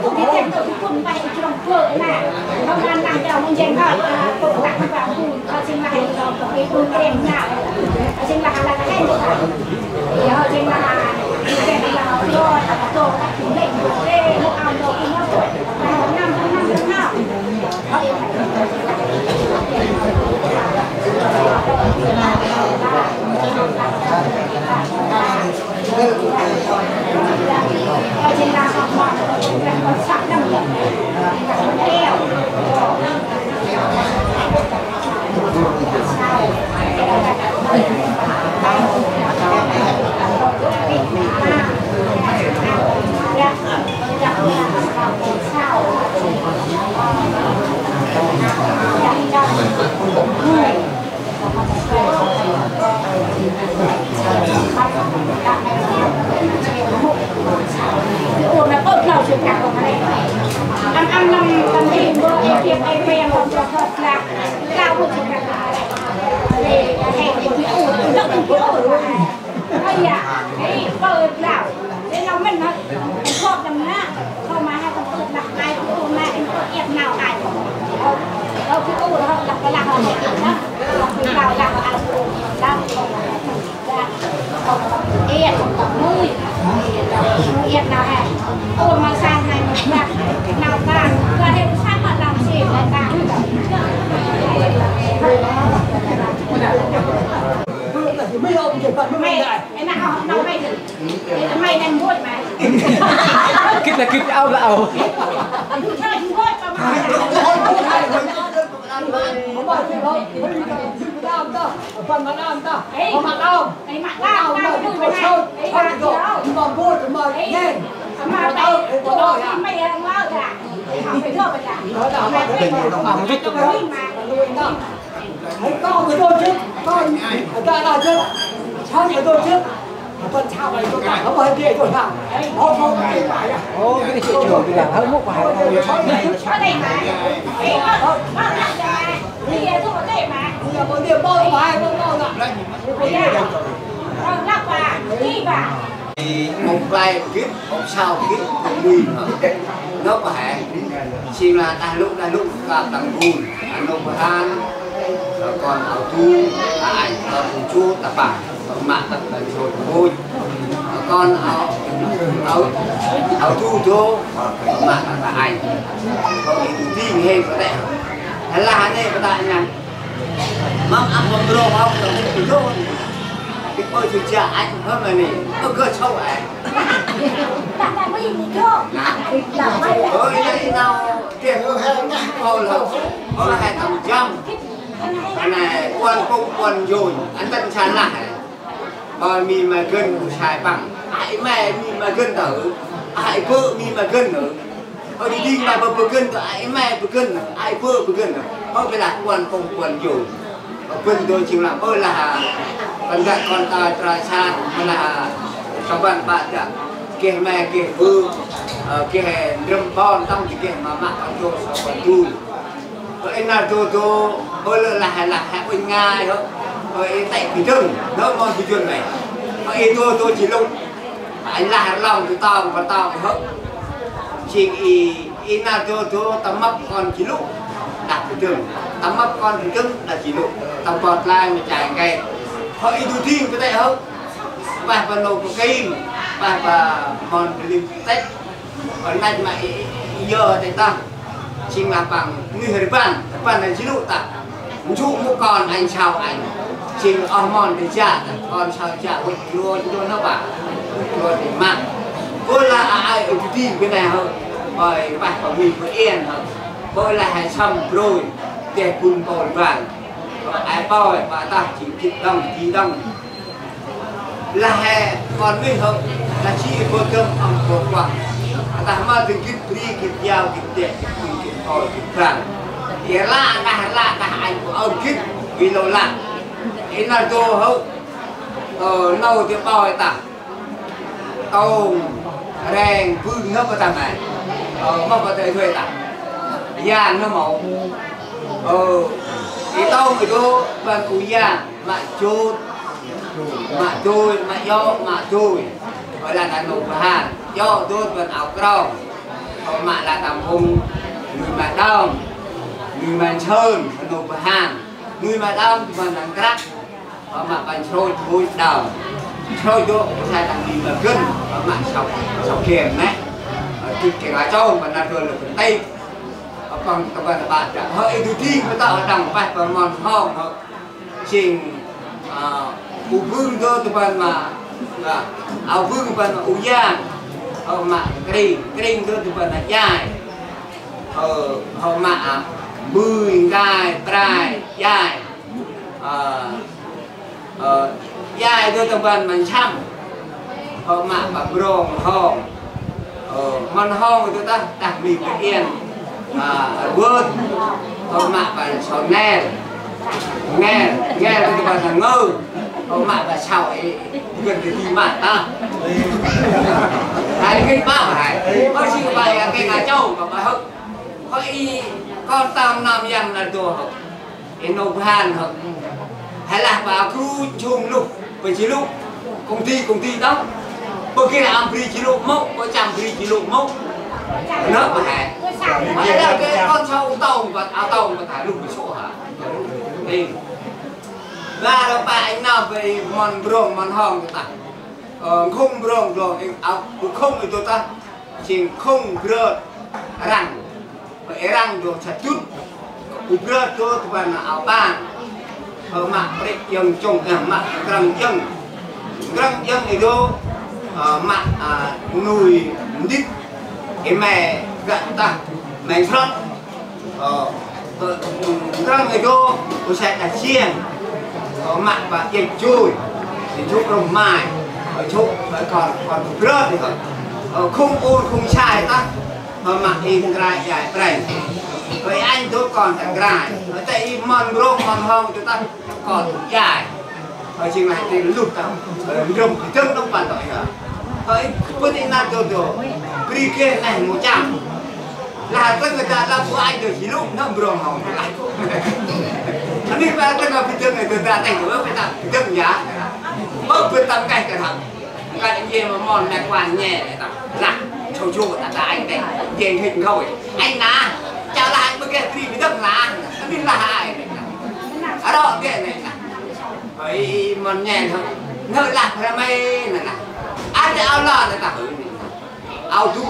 được cái tiền tự quân bay trong vợ này không ăn làm giàu mình dành hỏi tự tặng vào cùng chính là cái quân đèn nào chính là cái hay được thì họ chính là cái là rồi rồi các chủ lệnh để một ao đồ nó năm nào trên là họ mọi người sắp năm đeo sao em tổng nuôi em nào hả ôi mà sang này một mặt nào càng và thêm sang mà làm gì lại càng mấy ông chỉ cần mày cái nào nào mày nên mua mà Kít là kít ao lạo. chơi mua mà phần mặt nam ta ấy mặt nam ấy mặt lao vui mà ấy là gì mà vui mà nghe mà mày tôi mày lao ra phải đưa vào trả con của tôi chứ con ta là chứ sao của tôi chứ con sao vậy tôi cảm ơn chị rồi hả không phải à Ô cái chị trưởng thì là hơi múc vào. có đây mà ấy con làm ra thì tôi có thể mà có điểm bôi phải không ạ con lắp vào đi vào một vài kiếp một sau kiếp một nghìn nó có hạn xin là đa lúc và tầng buồn anh ông han còn ảo thu ảnh chú tập bản mạng tập rồi thôi con ảo thu thô mạng tập ảnh có cái gì hết có đấy là này có tại nhà mong ăn một đồ không là cái đồ cái ôi chú cha anh hơn là này nó cơ sâu ấy đặt là cái gì chưa đặt bay là ôi đây nào tiền thôi là có 200 này quan dồn anh ta chán lại mà mình mà gần xài bằng ai mẹ mình mà gần tử ai vợ mình mà gần nữa ở đi mà bờ gần tử ai mẹ bờ gần ai vợ bờ gần thôi phải là quan dồn gần tôi chịu làm ơi là con gái con ta trai san là các bạn đã kia mẹ kia vợ kia râm bon trong kia mà mặc đồ sao còn tu ơi nào tôi ơi là hãy quên ngay thôi ơi tại cái chân nó mòn cái chân này ơi tôi chỉ lúc anh là lòng tôi tao hết chỉ ý nào tôi tắm mập còn chỉ lúc đặt cái chân tắm mập con cái chân là chỉ lúc tắm bọt lại mà chạy ngay họ ý tôi thiên cái này không và nấu có cây và mòn cái tết còn này mà giờ thì ta chính là bằng người Hàn này chỉ độ ta chú một con anh chào anh chính mòn để trả con sao trả luôn nó bảo luôn để mang cô là ai ở cái team cái này hơn rồi bạn của mình với yên hơn cô là hai xong rồi để cùng còn vàng ai bao và ta chỉ thịt đồng tí đồng là hè còn mình hơn là chỉ vô cơm ông vô quả ta mà từng kịp đi kịp giao kịp tiền kịp thôi kịp vàng thì là anh của ông kịp vì lâu lạ thế là tôi hơn nâu thì bao ta tôm rèn vương nó có tầm này mà có thể thuê ta giang nó màu thì tôm thì tôi bằng củ giang mà chút mà tôi mà do mà tôi gọi là đàn nộp hàng do tôi vẫn áo còng mà là tầm hùng người mà đông người mà sơn nộp hàng người mà đông vẫn là crack mà bạn trôi thôi đầu trôi vô sai làm gì mà cân mà sọc kiềm đấy cái lá trâu mà là rồi là phần tây còn các bạn đã hơi thứ thi người ta ở đằng phải và mòn hong trình u vương cơ tụi bạn mà áo vương bạn u giang mà cái cơ tụi bạn là dài họ mà 10 gai trai dài dài cơ tụi bạn mình chăm họ mà rong hong mòn hong tụi ta đặc biệt cái yên vươn họ mà bạn sầu nghe là tụi bạn là ngơ họ mà là sao ấy gần cái gì mà ta cái bao hải có chịu bài cái ngà châu mà bài hậu có y con tam nam yang là đồ hậu cái nộp hàn hậu hay là bà cứ chung lúc với chỉ lúc công ty đó bởi khi là am free chỉ lúc mốc có trăm free chỉ lúc mốc nó mà hải hay là cái con sâu tàu và áo tàu mà thả lúc với chỗ hả thì ra đó bà anh nào về mòn brong mòn hong của ta không rong rồi không itu ta sing không berat rang rang do satu berat tu tuan apa mak prik yang cong mak kerang yang itu mak nuôi đít cái mẹ gặt ta mẹ sót kerang itu usai dah chiên mak và yên chui thì chúc rồng mai chúc còn rớt thì không ôn không sai ta mà in rai dài bền với anh tôi còn thằng rai tại mòn rong mòn hông chúng ta còn dài ở trên này thì lụt tao rồng thì chân nó phản tội hả với quyết định là tôi đi kia này 100 là tất người ta làm của anh được chỉ lúc nó rồng hồng lại anh đi vào tất cả phi người ta thành của phải làm chân giá bớt quyết tâm cái thằng cái anh gì mà mòn này quan nhẹ này ta là châu chua ta anh đấy tiền hình thôi anh là chào lại bữa kia thì bị đâm là anh đi là ai ở đó cái này ấy mòn nhẹ thôi nơi lạc ra mây này là anh để ao lo này ta ao tu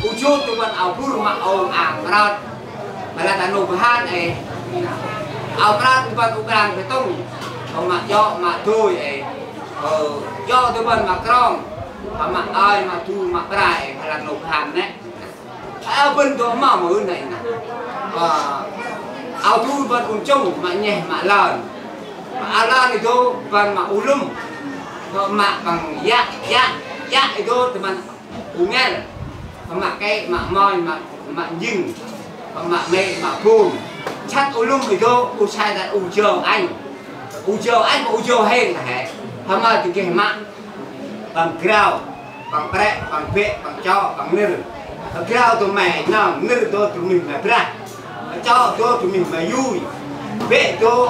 ucu tu kan ao pur ma ao angrat malah tanu bahan ao prat tu kan ukran betong ma yo ma tui do tu kan ma krong ma ai ma tu ma prai malah nu bahan ne ao ben tu ma mu này ao tu kan uncung ma nyeh ma lan ma lan itu kan ma ulum ma bằng ya itu teman nghe mà cái mà môi mà dừng mà mê mà phun chắc u lung thì thôi u sai là u chờ anh mà u chờ hên là hệ mà thì cái mạng bằng grau bằng pre bằng vệ bằng cho bằng nư grau tụi mày nào nư tôi tụi mình là ra cho tôi tụi mình là vui vệ tôi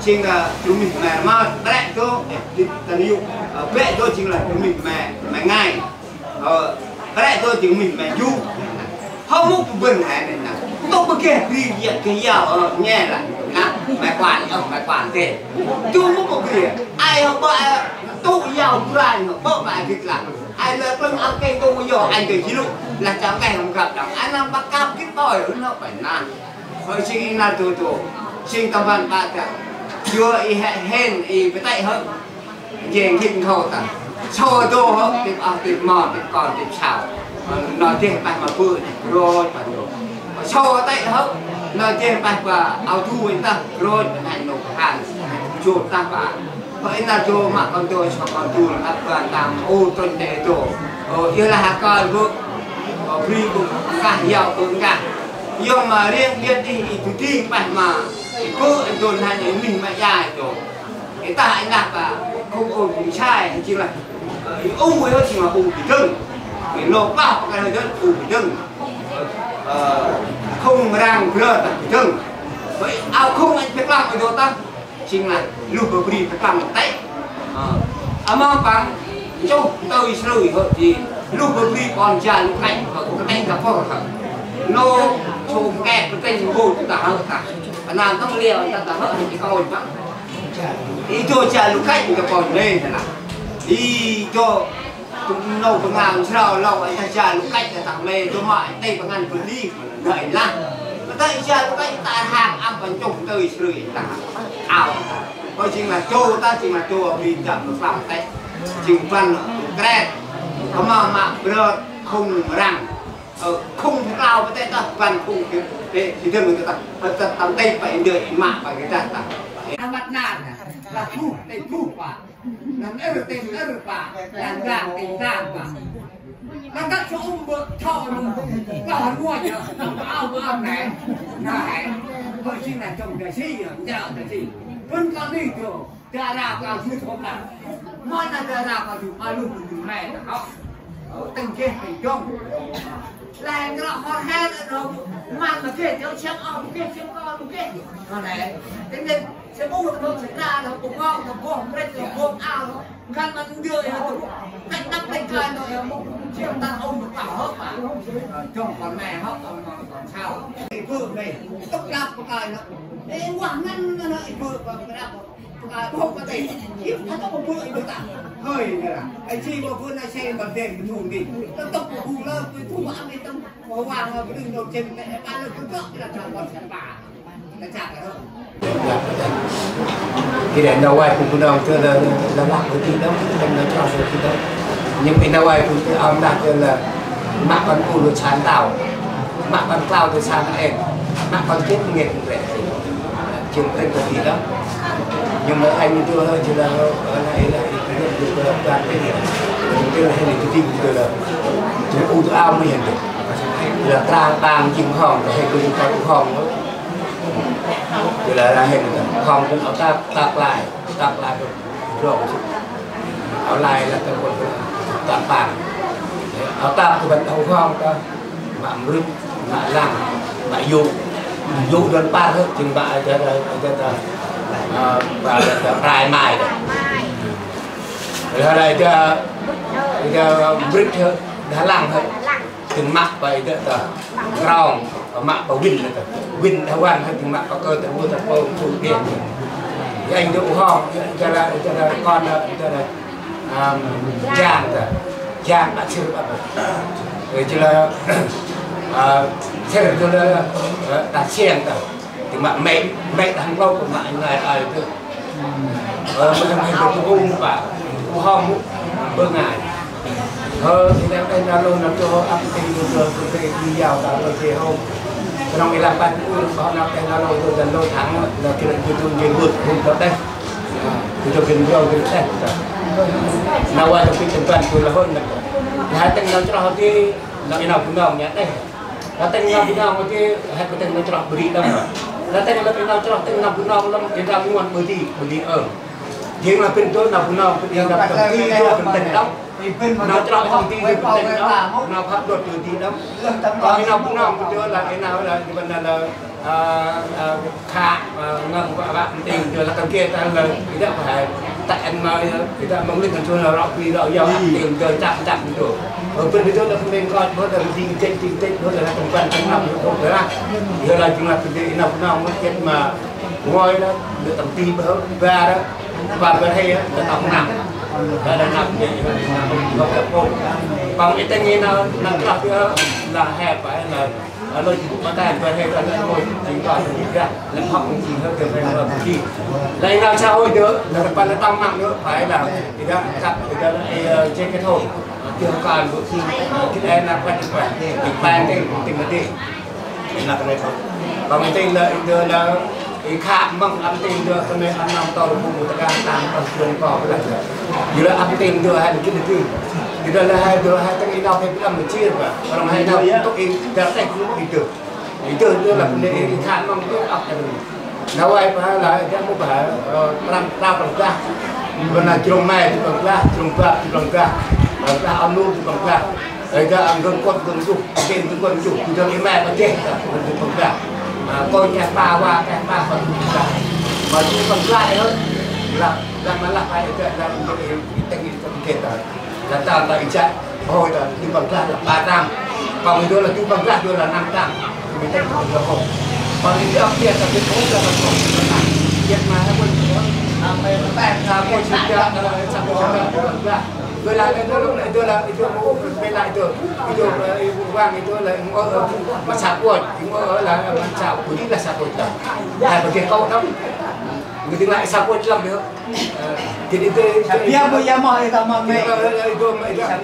chính là tụi mình là mà pre tôi tận dụng vệ tôi chính là tụi mình mà ngay cái tôi chỉ mình mà du không muốn bình hải này nè tôi bất kể đi diện cái giàu nghe là mày quản tiền tôi muốn một cái ai không bao tôi giàu ra mà bao bài việc làm ai là con ăn cây tôi bây giờ anh từ chỉ lúc là chẳng ngày không gặp đâu anh làm bắt cam cái bòi nó phải nan thôi xin là tôi xin tâm văn ba cả chưa hên phải tay hơn dèn thịt khâu ta sau đó họ tìm mòn tìm còn tìm xào nói chuyện bài mà vừa rồi sau tay họ nói chuyện bài và áo thu người ta rồi hành nộp hàng chuột ta và vậy là cho mà con tôi cho con tôi là các làm ô tuần để tổ như là hạt coi vợ free cũng cả giàu cũng cả nhưng mà riêng đi từ tiên bài mà cứ tuần hay những mình mà dài rồi cái ta anh làm và không ổn cũng sai chỉ là ung ấy chỉ là ung bị đừng cái nộp vào cái hơi đất ung bị đừng không ràng rớt bị đừng vậy ao không anh phải làm cái đó ta chính là lúc bờ bì phải làm một tay mà bằng châu tôi sơi vợ thì lúc bờ bì còn già lúc này vợ của anh gặp vợ nó chụp kẹp cái tên vô chúng ta hở ta làmต้องเลี้ยวta hở thì coi vậy ý cho cha lúc khách thì còn lên là đi cho tụi nâu tụi ngào sao lâu anh cha lúc cách là thằng mê cho mọi tay bằng ăn phần đi đợi lắm tay cha lúc cách ta hàng ăn phần trồng tơi sưởi ta ảo coi chính là châu ta chính là châu vì chậm được làm tay chừng phần kẹt có mà bơ không răng không lao với tay ta phần không thì thường người ta tắm tay phải đợi mạng phải cái ta amat nàn là thu quả nằm ở tên ở quả đàn gà tình đàn quả nó các chỗ bự cho luôn cả mua nhở ao này thôi chỉ là trồng cái gì chợ cái gì vẫn có gì kiểu ra cao thứ thốn cả mọi là ra cao thứ ba luôn từ mẹ đó từng kia thành công là cái họ hai nó mang mà kia cho xem ông kia xem con kia còn này thế nên sẽ mua một bộ ra là cũng ngon là con đây là con ao khăn mà đưa là cách nắp cách coi rồi chiều ta ông được bảo hấp mà chồng còn mẹ hấp còn sao thì vừa này tóc đạp một cái nó để quảng ngăn nó lại vừa vào cái đạp không có thể hiếp nó có một bữa anh được cả hơi là anh chi một bữa nay xem bằng tiền cái thùng gì nó tốc của thùng lơ với thùng ăn đi tông có vàng cái đường đầu trên này ba lần cũng cái là thằng còn chặt bà nó chặt rồi khi đến đâu ai cũng đâu cho là lạc của chị đâu không nói cho rồi chị đâu nhưng bên đâu ai cũng ông đặt là mạng con cụ được sáng tạo mạng con cloud được sáng em mạng con chết nghiệp cũng vậy trường anh có gì đó nhưng mà anh chưa hơi chỉ là ở này là được đoàn cái gì cái là hay là cái tin tôi là chúng u ao mới hiện được là trang tàng chim hòm hay cái cái hòm nữa là hiện được hòm cũng ở tạc lại rồi ở lại là cái một tạc tàng ở tạc thì vẫn đầu hòm ta mà rứt mà làm mà dụ đơn ba thôi chừng bại cho và rải mài rồi đây cho brick đá lăng thôi từng mặt vậy đó rong mặt và win theo quan hay từng mặt có cơ tự mua tập bộ phụ kiện anh đủ hòm cho là con cho là giang đã chưa bắt rồi cho là thế là đặt xiềng thì mà mẹ thằng lâu của bạn này ở từ mình hay được ung và hong bữa ngày thì em ra luôn nó cho ăn thì đi vào cả rồi thì hôm trong cái làm bạn cũng có nó cái nó lâu rồi dần lâu tháng là cái tôi nhìn vượt hôm đó đây thì tôi nhìn đâu cái đây nào qua trong cái toàn tôi là hơn này hai tên nó cho cái nào cũng nào nhá đây Datang na bina mo ke hay ko tang tra beri dam. Datang na bina tra tang na bina lam ke dam muan beri Jeng na pintu na bina ke dia dam ti do penting dam. Na tra ti do penting dam. Na phat dot ti dam. Ko na bina ko jo la ke na la di bana la kha ngang wa ba penting jo la kan ke ta la tidak phải tại anh nói kita mong con chuột là rọc vì đó do tìm chơi chạm được ở bên phía trước là không nên coi bữa giờ đi trên bữa giờ là không quan trọng lắm không phải là giờ là chúng là cái nào mới chết mà ngồi đó được tầm ti bữa ra đó và bên đây là tầm nằm đó là nằm để không gặp cô còn cái tên như nó là hẹp phải là lời chỉ mà ta về hay là ngồi chính toàn ra làm học cũng chỉ hơn được về là gì đây nào sao hồi nữa là bạn là tăng nặng nữa phải là thì đó cặp thì đó là trên cái thổ chưa còn bữa khi cái em là quan trọng thì ban cái tình là gì là cái này thôi còn cái tình là đưa là cái khám bằng âm tình đưa cái này ăn nằm tàu cùng một cái tam còn trường cỏ cái này như là âm tình đưa hay là cái gì thì đây là hai cái nào thì làm một chia và còn hai nào tốt in đẹp thành cũng ý tưởng như là cái khám bằng cái ọc này nào ai phải là cái một phải làm tao bằng ra còn là trồng mai thì bằng ra trồng ra ăn luôn thì bằng ra đấy ra ăn gừng con gừng dục trên gừng con dục thì cho cái mẹ nó chết bằng ra coi nhà ba qua cái ba phần ra mà chỉ còn lại hơn là mà lại phải là cái technique trong cái là ta tại chạy hồi là cái bằng ra là 300 còn mình đưa là cái bằng ra đưa là 500 thì mình thành là không còn cái ốc kia là cái phố là không việc mà nó quên về nó tàn ra coi chuyện ra là rồi lại cái lúc này tôi là cái bên lại tôi cái vang cái tôi là mà sạc quần cái là chào quý là sạc quần là một cái câu đó người tiếng lại sao quên làm được thì đi tới bia bây mà người ta mà mẹ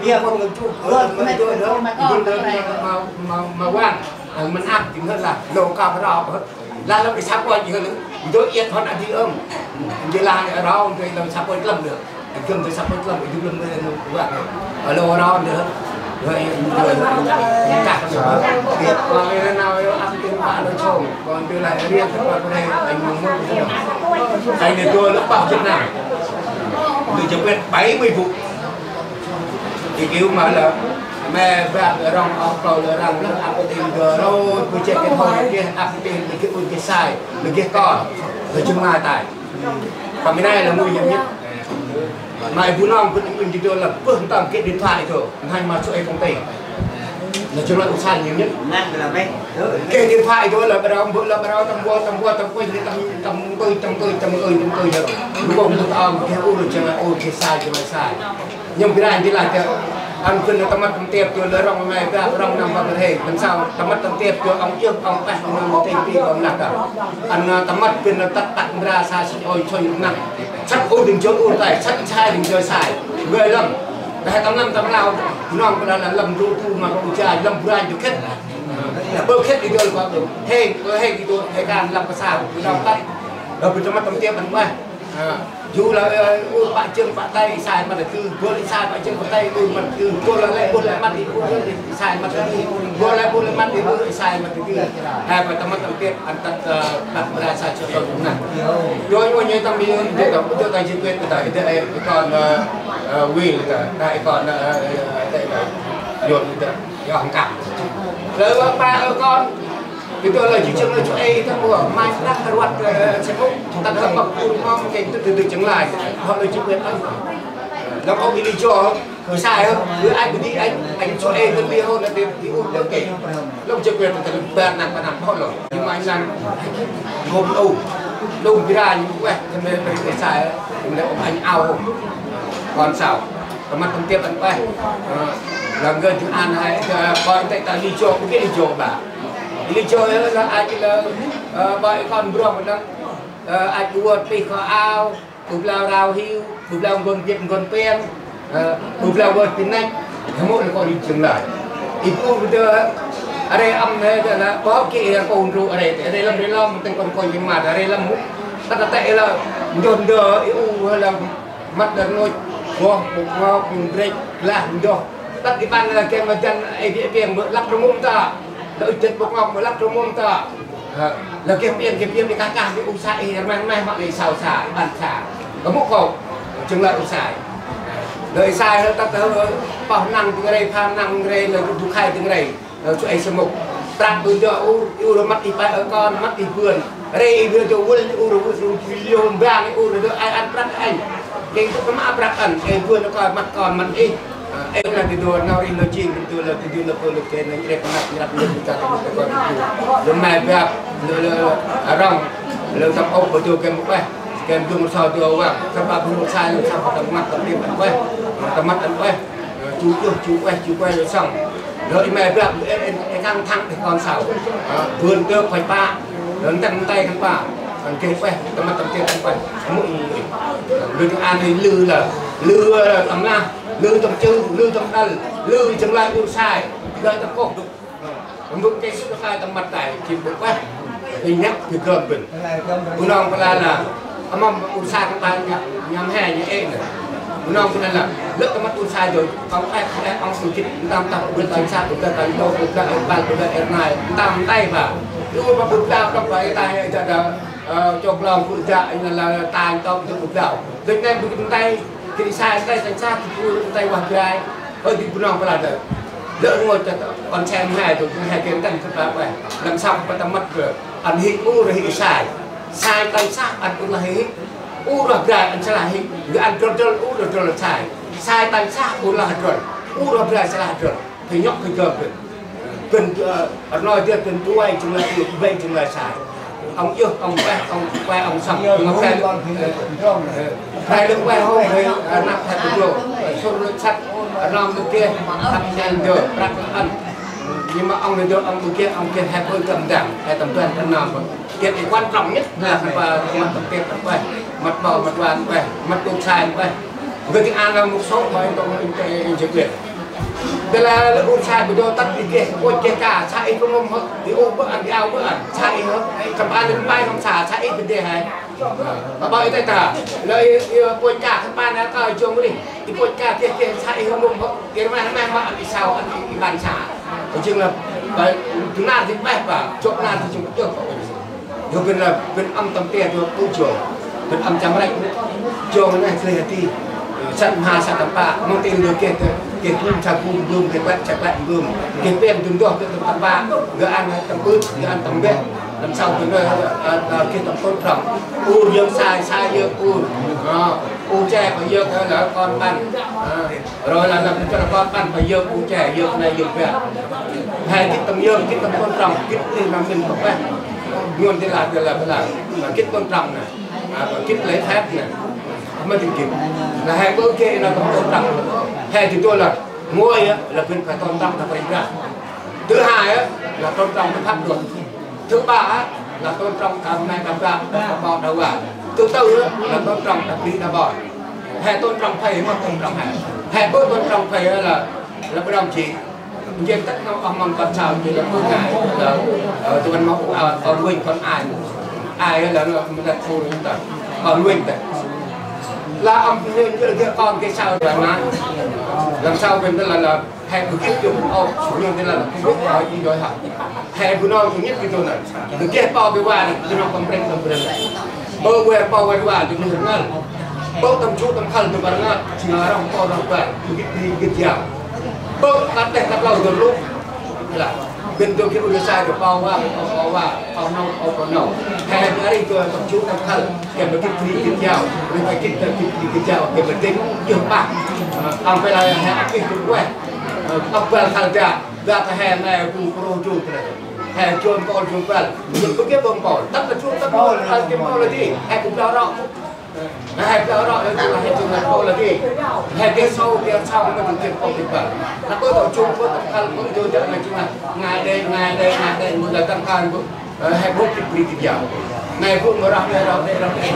bia con người chú mà quang mình ăn thì hơn là lầu cao cái đó là nó bị sao quên gì hơn nữa tôi yên hơn ăn thì như là ở đó thì làm sao quên làm được cơm tôi sắp quên làm được cơm ở lầu đó nữa rồi cả việc còn cái nào ăn tiếng bạn nó trồng còn tôi lại riêng còn cái này anh muốn mua anh thì tôi lúc bảo chuyện nào tôi chỉ biết 70 vụ thì cứu mà là mẹ và ở trong ông cầu là rằng nó ăn tiền rồi tôi chạy cái thôi kia ăn tiền cái ui cái sai cái con rồi chúng mai tài còn cái này là nguy hiểm nhất mà vụ nào cũng mình chỉ là phương tầm cái điện thoại rồi hay mà cho em không tiền là chúng ta sai nhiều nhất cái điện thoại thôi là bắt đầu tầm qua tầm tôi rồi đúng không tôi cái u được chưa u cái sai nhưng cái này thì là cái anh phân tâm tâm tiệp cho lỡ rong này ra rong nằm vào thể làm sao tâm tiệp cho ông trước ông bác một thành tí ông lạc cả anh tâm mắt phân tắt ra xa ôi chơi nặng chắc u đừng chơi u tại chắc sai đừng chơi sai người lầm cái tâm lao non cái là lầm ru thu mà ông trai lầm ra được hết bơ hết đi rồi qua được hey thì tôi cái can làm cái saoเราtắtเราเป็นtâm tiệp anh qua dù là bạn chân bạn tay xài mà cứ vừa đi xài bạn chân bạn tay mình cứ vừa lại mắt đi vừa xài mặt đi vừa lại mắt đi vừa xài mặt đi hai phải tâm tiệp anh đặt ra xài cho tôi cũng này rồi như tâm đi tôi tay chỉ quyết tại đây còn Will đây còn đây là dồn do không cảm rồi ba con thì tôi là chỉ chứng là chỗ A thằng của mai đắc hay hoạt sẽ không đặt tập bậc ngon cái từ chứng lại họ là chứng quyền nó có bị đi cho người sai không cứ ai đi anh chỗ A tôi đi hơn là đi uống được kể lúc chứng quyền thì bạn nặng họ rồi nhưng mà anh rằng gồm đâu cái ra những cái cho nên phải sai mình lại anh ao còn sao mặt tâm tiếp anh quay làm gần chúng ăn hay coi tại ta đi cho cái đi cho bà đi chơi là ai là bởi con bro mình đang ai buồn vì có ao bụp lao rào hiu bụp lao gần việt gần pen bụp lao gần tiếng anh mỗi là con đi chừng lại ít buồn bây giờ ở đây âm này là có cái cồn ru ở đây làm mình tên con coi nhưng mà ở đây làm tất cả tệ là dồn đờ yêu là mắt là nôi bụng break là do tất cái ban là cái mà chân em lắp trong mông ta đợi chết bốc ngọc mới lắp trong mông ta là cái piên đi cá cái u sai mai mọi người xào xả bàn xả có một khẩu chừng lại u sai đợi sai hơn ta tới bảo năng từ đây pha năng đây là du khai từ đây chỗ ấy xem mục trạc từ giờ u rồi mắt đi phải ở con mắt đi vườn ở đây vừa cho u rồi lion vàng u rồi ai ăn trạc anh cái nó mà trạc ẩn cái vườn nó coi mặt còn mặt đi em là cái đồ nào đi nó chỉ cái đồ là cái đồ là cái này cái mặt nhập kita cái con rồi mai về rồi rong rồi tập ốc của tôi cái một cái dùng sao tôi vào các bạn không sai rồi sao tập mặt tập tim tập quay tập mắt tập quay chú quay rồi xong rồi mai về cái căng thẳng thì còn sao vườn tơ phải ba lớn tay các bạn còn cái quay tập mắt tập tim tập quay mỗi người ăn thì lư tầm na lư tầm chư lư tầm đần lư chẳng lại u sai đợi tập cột vững cái sức sai tầm mặt này chỉ được quét hình nhắc thì cơm bình u non có là mong u sai các bạn nhắm hè như em này u non cho nên là lướt tầm mắt u sai rồi ông sự chích tam tập bên tay xa của tay đâu của tay bàn của tay này tam tay và u mà bực đau trong cái tay cho lòng của chạy là tài tông cho bực đau cho nên bực tay cái sai tay thành sát thì tay hoàng trai ơi thì nó có là đỡ ngồi cho con xem này rồi hai cái tầng thật là vậy làm sao có tầm mắt rồi anh hít u rồi hít sai tay sát anh cũng là hít u rồi dài anh sẽ là hít người anh trơn u rồi là sai tay sát cũng là rồi u rồi dài sẽ là rồi thì nhóc thì cờ cần nói tiếp cần đuôi chúng là vậy chúng là sai ông yêu ông quay ông xong ông quay lưng quay hôm thì nặng thật nhiều xôn lưng sắt non bên kia thằng đèn giờ đặt ăn nhưng mà ông này được ông kia hai hơi cầm đảng hai tầm toàn thân nào cái quan trọng nhất là và mặt tầm tiền tầm quay mặt bò mặt vàng quay mặt đục xài quay với tiếng An là một số bởi tôi chỉ việc đây là u sai của tôi tắt thì kia ôi kia cả sai không không thì u bữa ăn ao bữa ăn sai nữa cầm ăn đến bay không xả sai vấn đề này và bao tay cả lời quên cả các bạn đã coi chung đi thì quên cả kia sai không không kia mà họ ăn đi sao ăn đi bàn xả nói chung là chúng ta thì bay và chỗ nào thì chúng được điều kiện là bên âm tầm tiền cho tu trường bên âm trăm lạnh trường này thì sẵn hà sẵn tầm bạ mong tiền được kiện phun chạc phun gương cái quét chạc lại gương kiện tiền chúng tôi tầm bạ người ăn tầm bướt người ăn tầm bếp làm sao cái nơi kiện tầm tôn trọng u dương sai dương u u tre phải dược là con ban rồi là làm cho con ban phải dược u tre dược này dược về hai cái tầm dược cái tầm tôn trọng cái thì làm mình không quen luôn thì là cái tôn trọng này cái lấy phép này mới tìm kiếm là hai bữa kia là tôn trọng hai thì tôi là ngôi là mình phải tôn trọng là phải ra thứ hai là tôn trọng cái pháp luật thứ ba là tôn trọng cả này cả cả bỏ đầu vào thứ tư là tôn trọng đặc biệt là bỏ hai tôn trọng thầy mà tôn trọng hai bữa tôn trọng thầy là bất đồng chí trên tất cả ông mong con chào như là mỗi ngày là tụi mình mong còn nguyên còn ai là mình đặt thôi chúng ta còn nguyên là ông như con cái sao làm sao mình là hai bữa tiếp tục chủ nhân thế là không biết nói gì rồi hả hai bữa nói thứ nhất cái chỗ này thứ kia bao cái qua này cho nó cầm bơ que bao cái qua cho nó ngon bao tâm chú tâm khăn từ bạn ngon chỉ là rong bao rong vậy cái dẻo bao cắt đẹp cắt lâu rồi lúc là bên tôi cái sai được bao qua bao nâu hai cái đi tôi tâm chú tâm khăn kèm với cái dẻo nên phải cái dẻo kèm với tính nhiều bạc ông phải là hai cái cũng quen ông quen thằng cha ra cái hàng này cũng pro chú này hàng chôn con chôn quen nhưng có cái bông cỏ tất là chú tất bông cái bông là gì hai cũng đau đó hai cái đó là hai chôn là bông là gì hai cái sau nó cũng tiền bông tiền bạc nó có tổ chung có tập khăn có tôi chắc là chúng là ngày đây là tăng khăn hai bông cái dẻo ngày cũng mở ra đây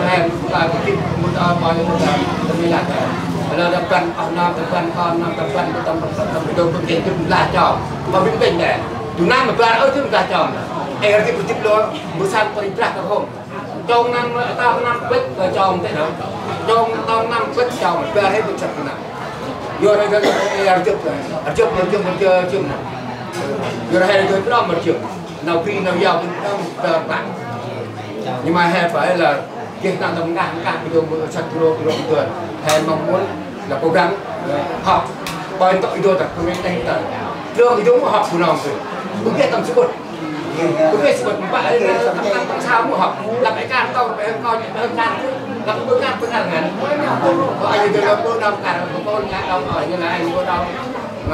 hai là cái một bao nhiêu một là là tập căn con tập căn tôi có tiền tôi là trò mà biết mình để tụi nam mà qua ở chúng ta trò ai cái cái tiếp đó bữa sáng tôi đi ra cái hôm trong năm quét rồi tròn thế đó trong năm quét tròn qua hết được chặt nào vô đây cái chụp vô đây hay tôi đó mà chụp nào phi nào giàu thì bạn nhưng mà hay phải là cái nào tầm ngang cái video sạch rồi hay mong muốn là cố gắng học bài tội tôi thật không nên là lương thì đúng học của nó rồi cũng biết tầm sức cũng biết sức bạn làm sao mà học làm cái can tao phải coi những can làm bữa can bữa nào ngắn có anh tôi đâu có đâu cả có ngã đâu ở như là anh có đâu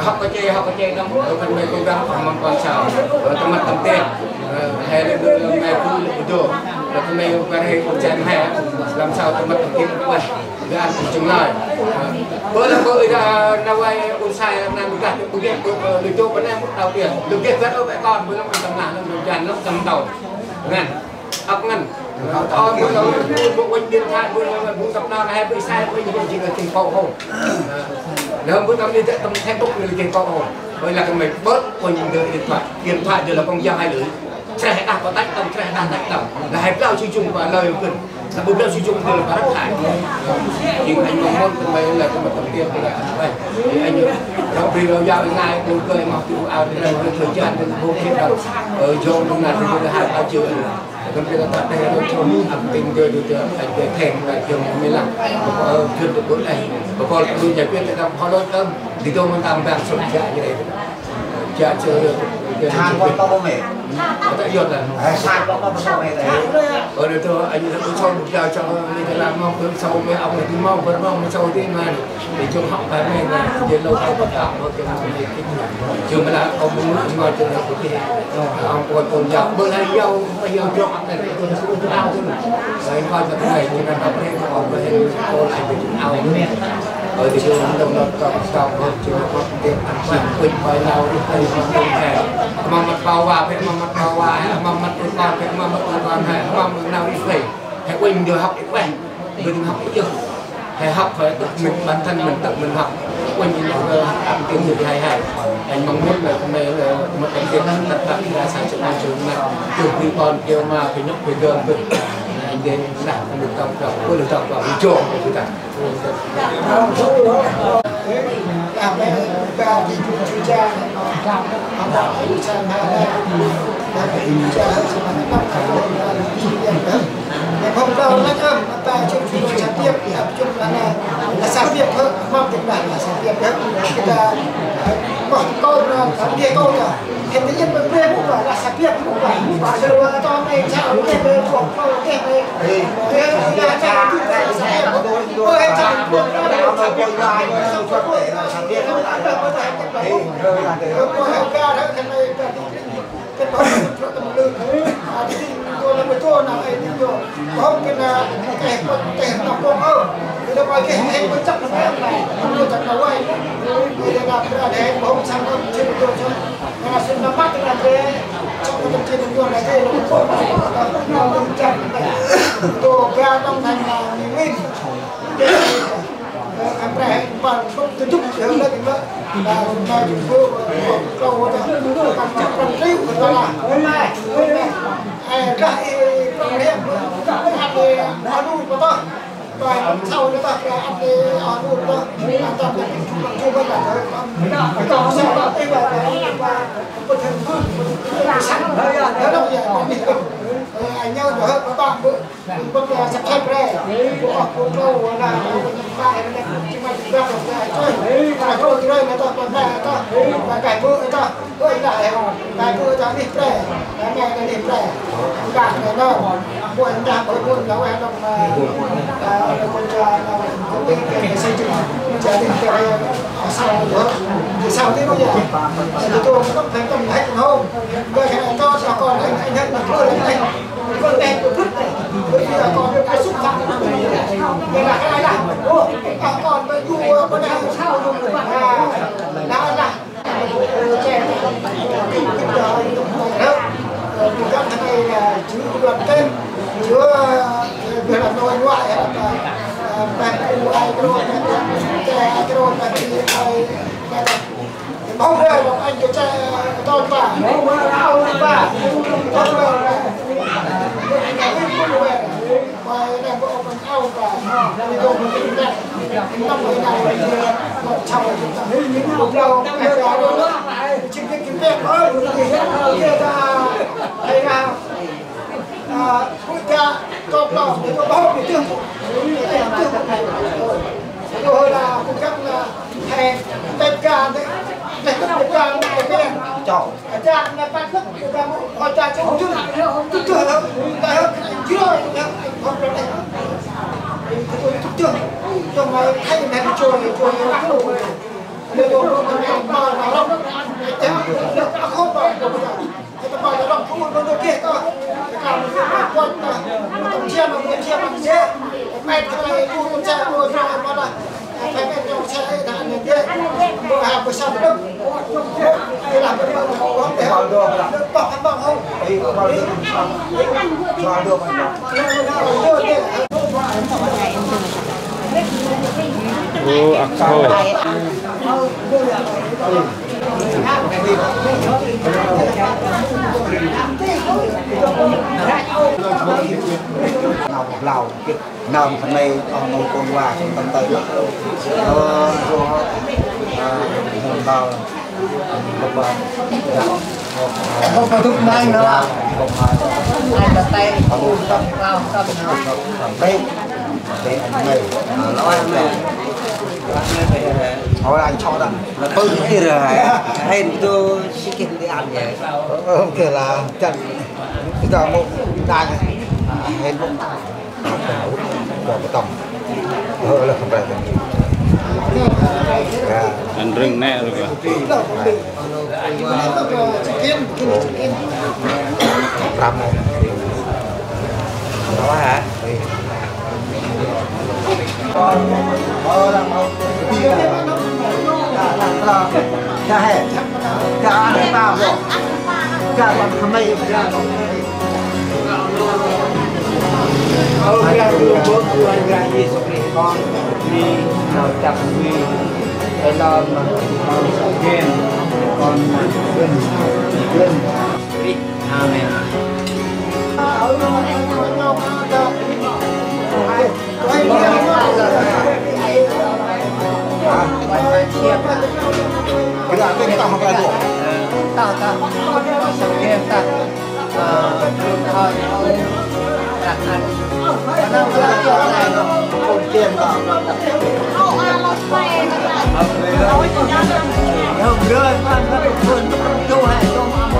học cái chơi đâu ở phần này cố gắng mong con sao ở trong mặt tầm tiền hay là ngày cũng được là phần này về đây con trai hay làm sao trong mặt tầm tiền các bạn để ăn cùng chừng lời bữa là bữa là nào ai ôn sai làm gạt được biết được cho vấn đề mức đầu tiền được biết rất ở mẹ con bữa là mình tầm nào mình dàn nó tầm đầu ngàn học ngàn thôi bữa là bộ quanh điện thoại bữa là bữa tập nào hay bữa sai bữa như chỉ là tiền cầu hồn nếu bữa tầm đi tầm thay bút là tiền cầu hồn vậy là cái mình bớt quanh điện thoại giờ là con dao hai lưỡi trẻ đạt có tách tầm trẻ đạt tách tầm là hai lao suy chung và lời cần là bữa lao suy chung thì là rất hại nhưng anh mong muốn tụi mình là cái mặt tầm tiền là vậy thì anh đâu vì đâu giao ngay tôi cười mà chịu ao thì là thời gian thì vô hết đâu ở chỗ trong này thì là hai bao nhiêu còn bây giờ tại đây nó cho ăn tình chơi được anh về thèm là trường mới làm chuyên được cuốn này và còn tôi giải quyết tại đâu khó đôi cơm thì tôi muốn làm vàng sụp chạy như thế chả chơi được than con to mẹ tại vì là than con to mẹ đấy ở đây tôi anh đã cho một giờ cho nên làm mong tới sau với ông này tôi mong sau tiên mà để cho học bài này là về lâu dài bất đạo một cái trường là ông muốn ngồi trường học thì ông còn giàu bữa nay giàu cho học này tôi cũng ao thôi rồi coi cho cái này thì là học đây còn về cô lại về ao ở thì tôi đồng loạt còn sau hơn chưa có tiền ăn quên quên bài nào đi đây không thể mà mặt bao vào phải mà mặt bao vào mà mặt con phải mà mặt con hay mà nào đi phải hãy quên được học quen mình học được hãy học phải tự mình bản thân mình tự mình học quên những ăn tiếng gì hay anh mong muốn là hôm nay là một cái tiếng tất cả là sáng sớm ăn trường này từ khi con kêu mà phải nhóc phải gương được anh đến đảng được tổng trọng có được tổng vào chỗ của chúng ta làm cái ca thì chú cha học đạo chú cha này là cái chú cha sẽ là cái bắt đầu là đi điểm đó để không đâu nó không ta trong chú cha tiếp thì học chung là sáng tiếp hơn mong tiếng đàn là sáng tiếp hết người ta bỏ câu là thằng kia câu rồi hiện tự nhiên mình quên cũng phải là sạch biết cũng phải rồi to này sao cái về cuộc câu cái về cái nhà cha cái sẽ tôi hay chẳng buồn nó để nó quay lại xong rồi tôi sạch biết nó là được có thể cái rồi là để tôi hay ra đó cái này cái đó nó tầm lương tôi là một chỗ nào ấy nhưng rồi không cái nào con hơn thì nó coi cái em mới chấp được em này tôi chẳng đâu ấy thì là để bóng sang nó trên tôi cho nên là xin nó bắt là cái trong cái trên tôi này đây nó cũng chặt tôi ra trong thành là mình em này bạn không tiếp tục hiểu là cái đó là chúng tôi câu đó còn cái của là hôm nay cái trong này ăn đi ăn luôn của tôi rồi sau nữa ta ăn đi ăn luôn đó ăn tập chưa bao giờ cái đó sao đó cái và một thằng cứ sẵn nó đâu vậy anh nhau rồi các bạn bữa sắp xếp ra của câu là bài này nhưng mà chúng ta phải chơi và câu chơi người ta còn ra ta và cái bữa người ta tôi lại cái bữa ta đi ra cái ngày này đi ra cả này nó buồn ra buồn đâu em đồng con trai công ty cái xây dựng gia đình cái sau nữa thì sau thế nó vậy thì tôi không phải cầm hết không cái này to sao còn anh hết là thôi anh con đèn của thức này bởi vì là còn cái xúc phạm đây là cái này là còn cái vua con đang sao luôn là trẻ thì các cái này là chữ luật tên chứa về là nội ngoại là bạn ai cái rồi bạn thì bóng đây là anh cái trai to và áo và ngoài này có mình áo và đi đâu mình cũng đẹp năm người này một chồng một lâu cái đó chính cái việc ơi thì kia ra hay nào quốc gia to to thì có bao nhiêu tương rồi là cũng chắc là thèm tên ca đấy để các người ta này cái chọn cha là ban thức người ta hỏi cha chứ không chứ không đại hơn chứ rồi không được này tôi chưa trong này thay này trôi lắc luôn để đồ nó vào đâu nó không vào được người ta bảo là lòng không có kia cơ cả quân tổng chia mà quân chia bằng xe mẹ cái này con cha rồi mà là phải bên trong xe là như thế tôi học cái sao đó làm cái bằng không để họ được bọc cái bằng không thì vào được vào được nào một lầu cái nào một phần này ông con qua trong tay đó vào không có thuốc đây nữa anh là tay vào đây để anh này nó ăn này hỏi anh cho đó là tôi nghĩ rồi hay tôi chỉ kịp đi ăn vậy kể là chân bây giờ một đài hết một bỏ cái tổng là không phải ăn rừng nè rồi làm này đó hả cha hè cha ăn bao rồi cha còn không may ra đưa bước anh ra gì con đi nào chặt đi cái lo mà game con gần đi amen bây giờ cái tao không phải thuộc ta game ta thôi đặt ăn nó là này con tiền vào không rơi mà nó được vườn đâu hay không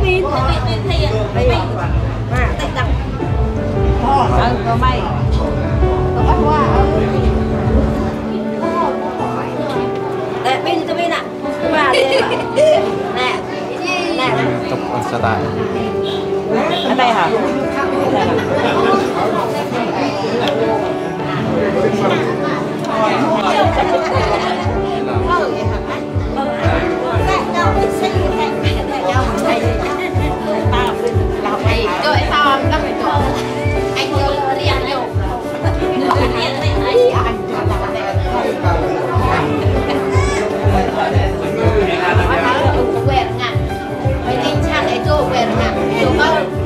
pin thì mà tịnh đập có mày có bắt qua đây pin cho pin ạ và nè nè tục style ở đây hả Rồi sao các bạn cho anh vô riêng vô quen ngặt mấy anh cha đấy cho quen ngặt nhiều hơn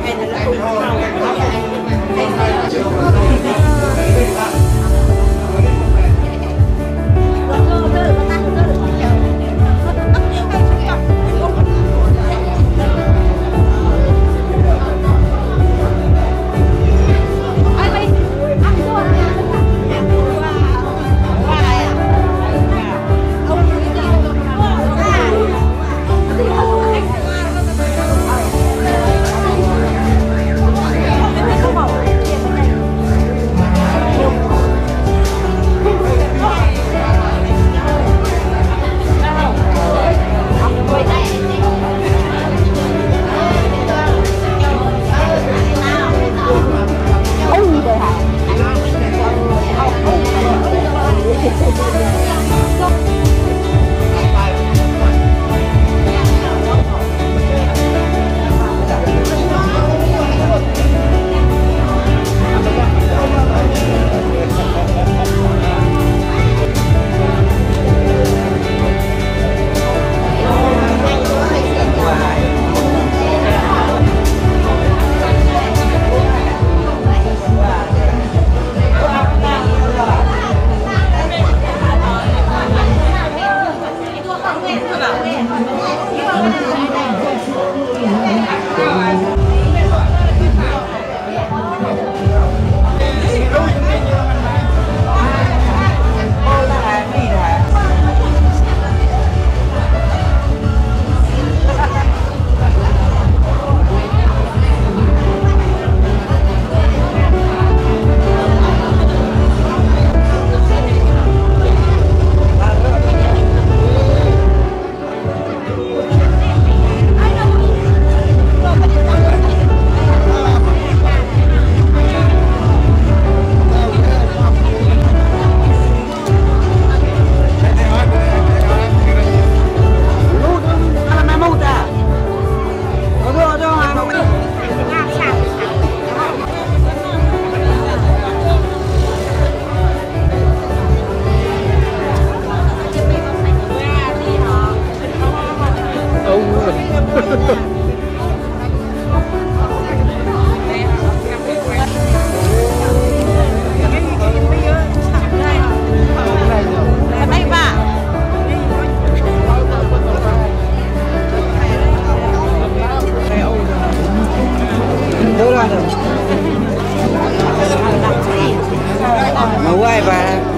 Ngủ ai bà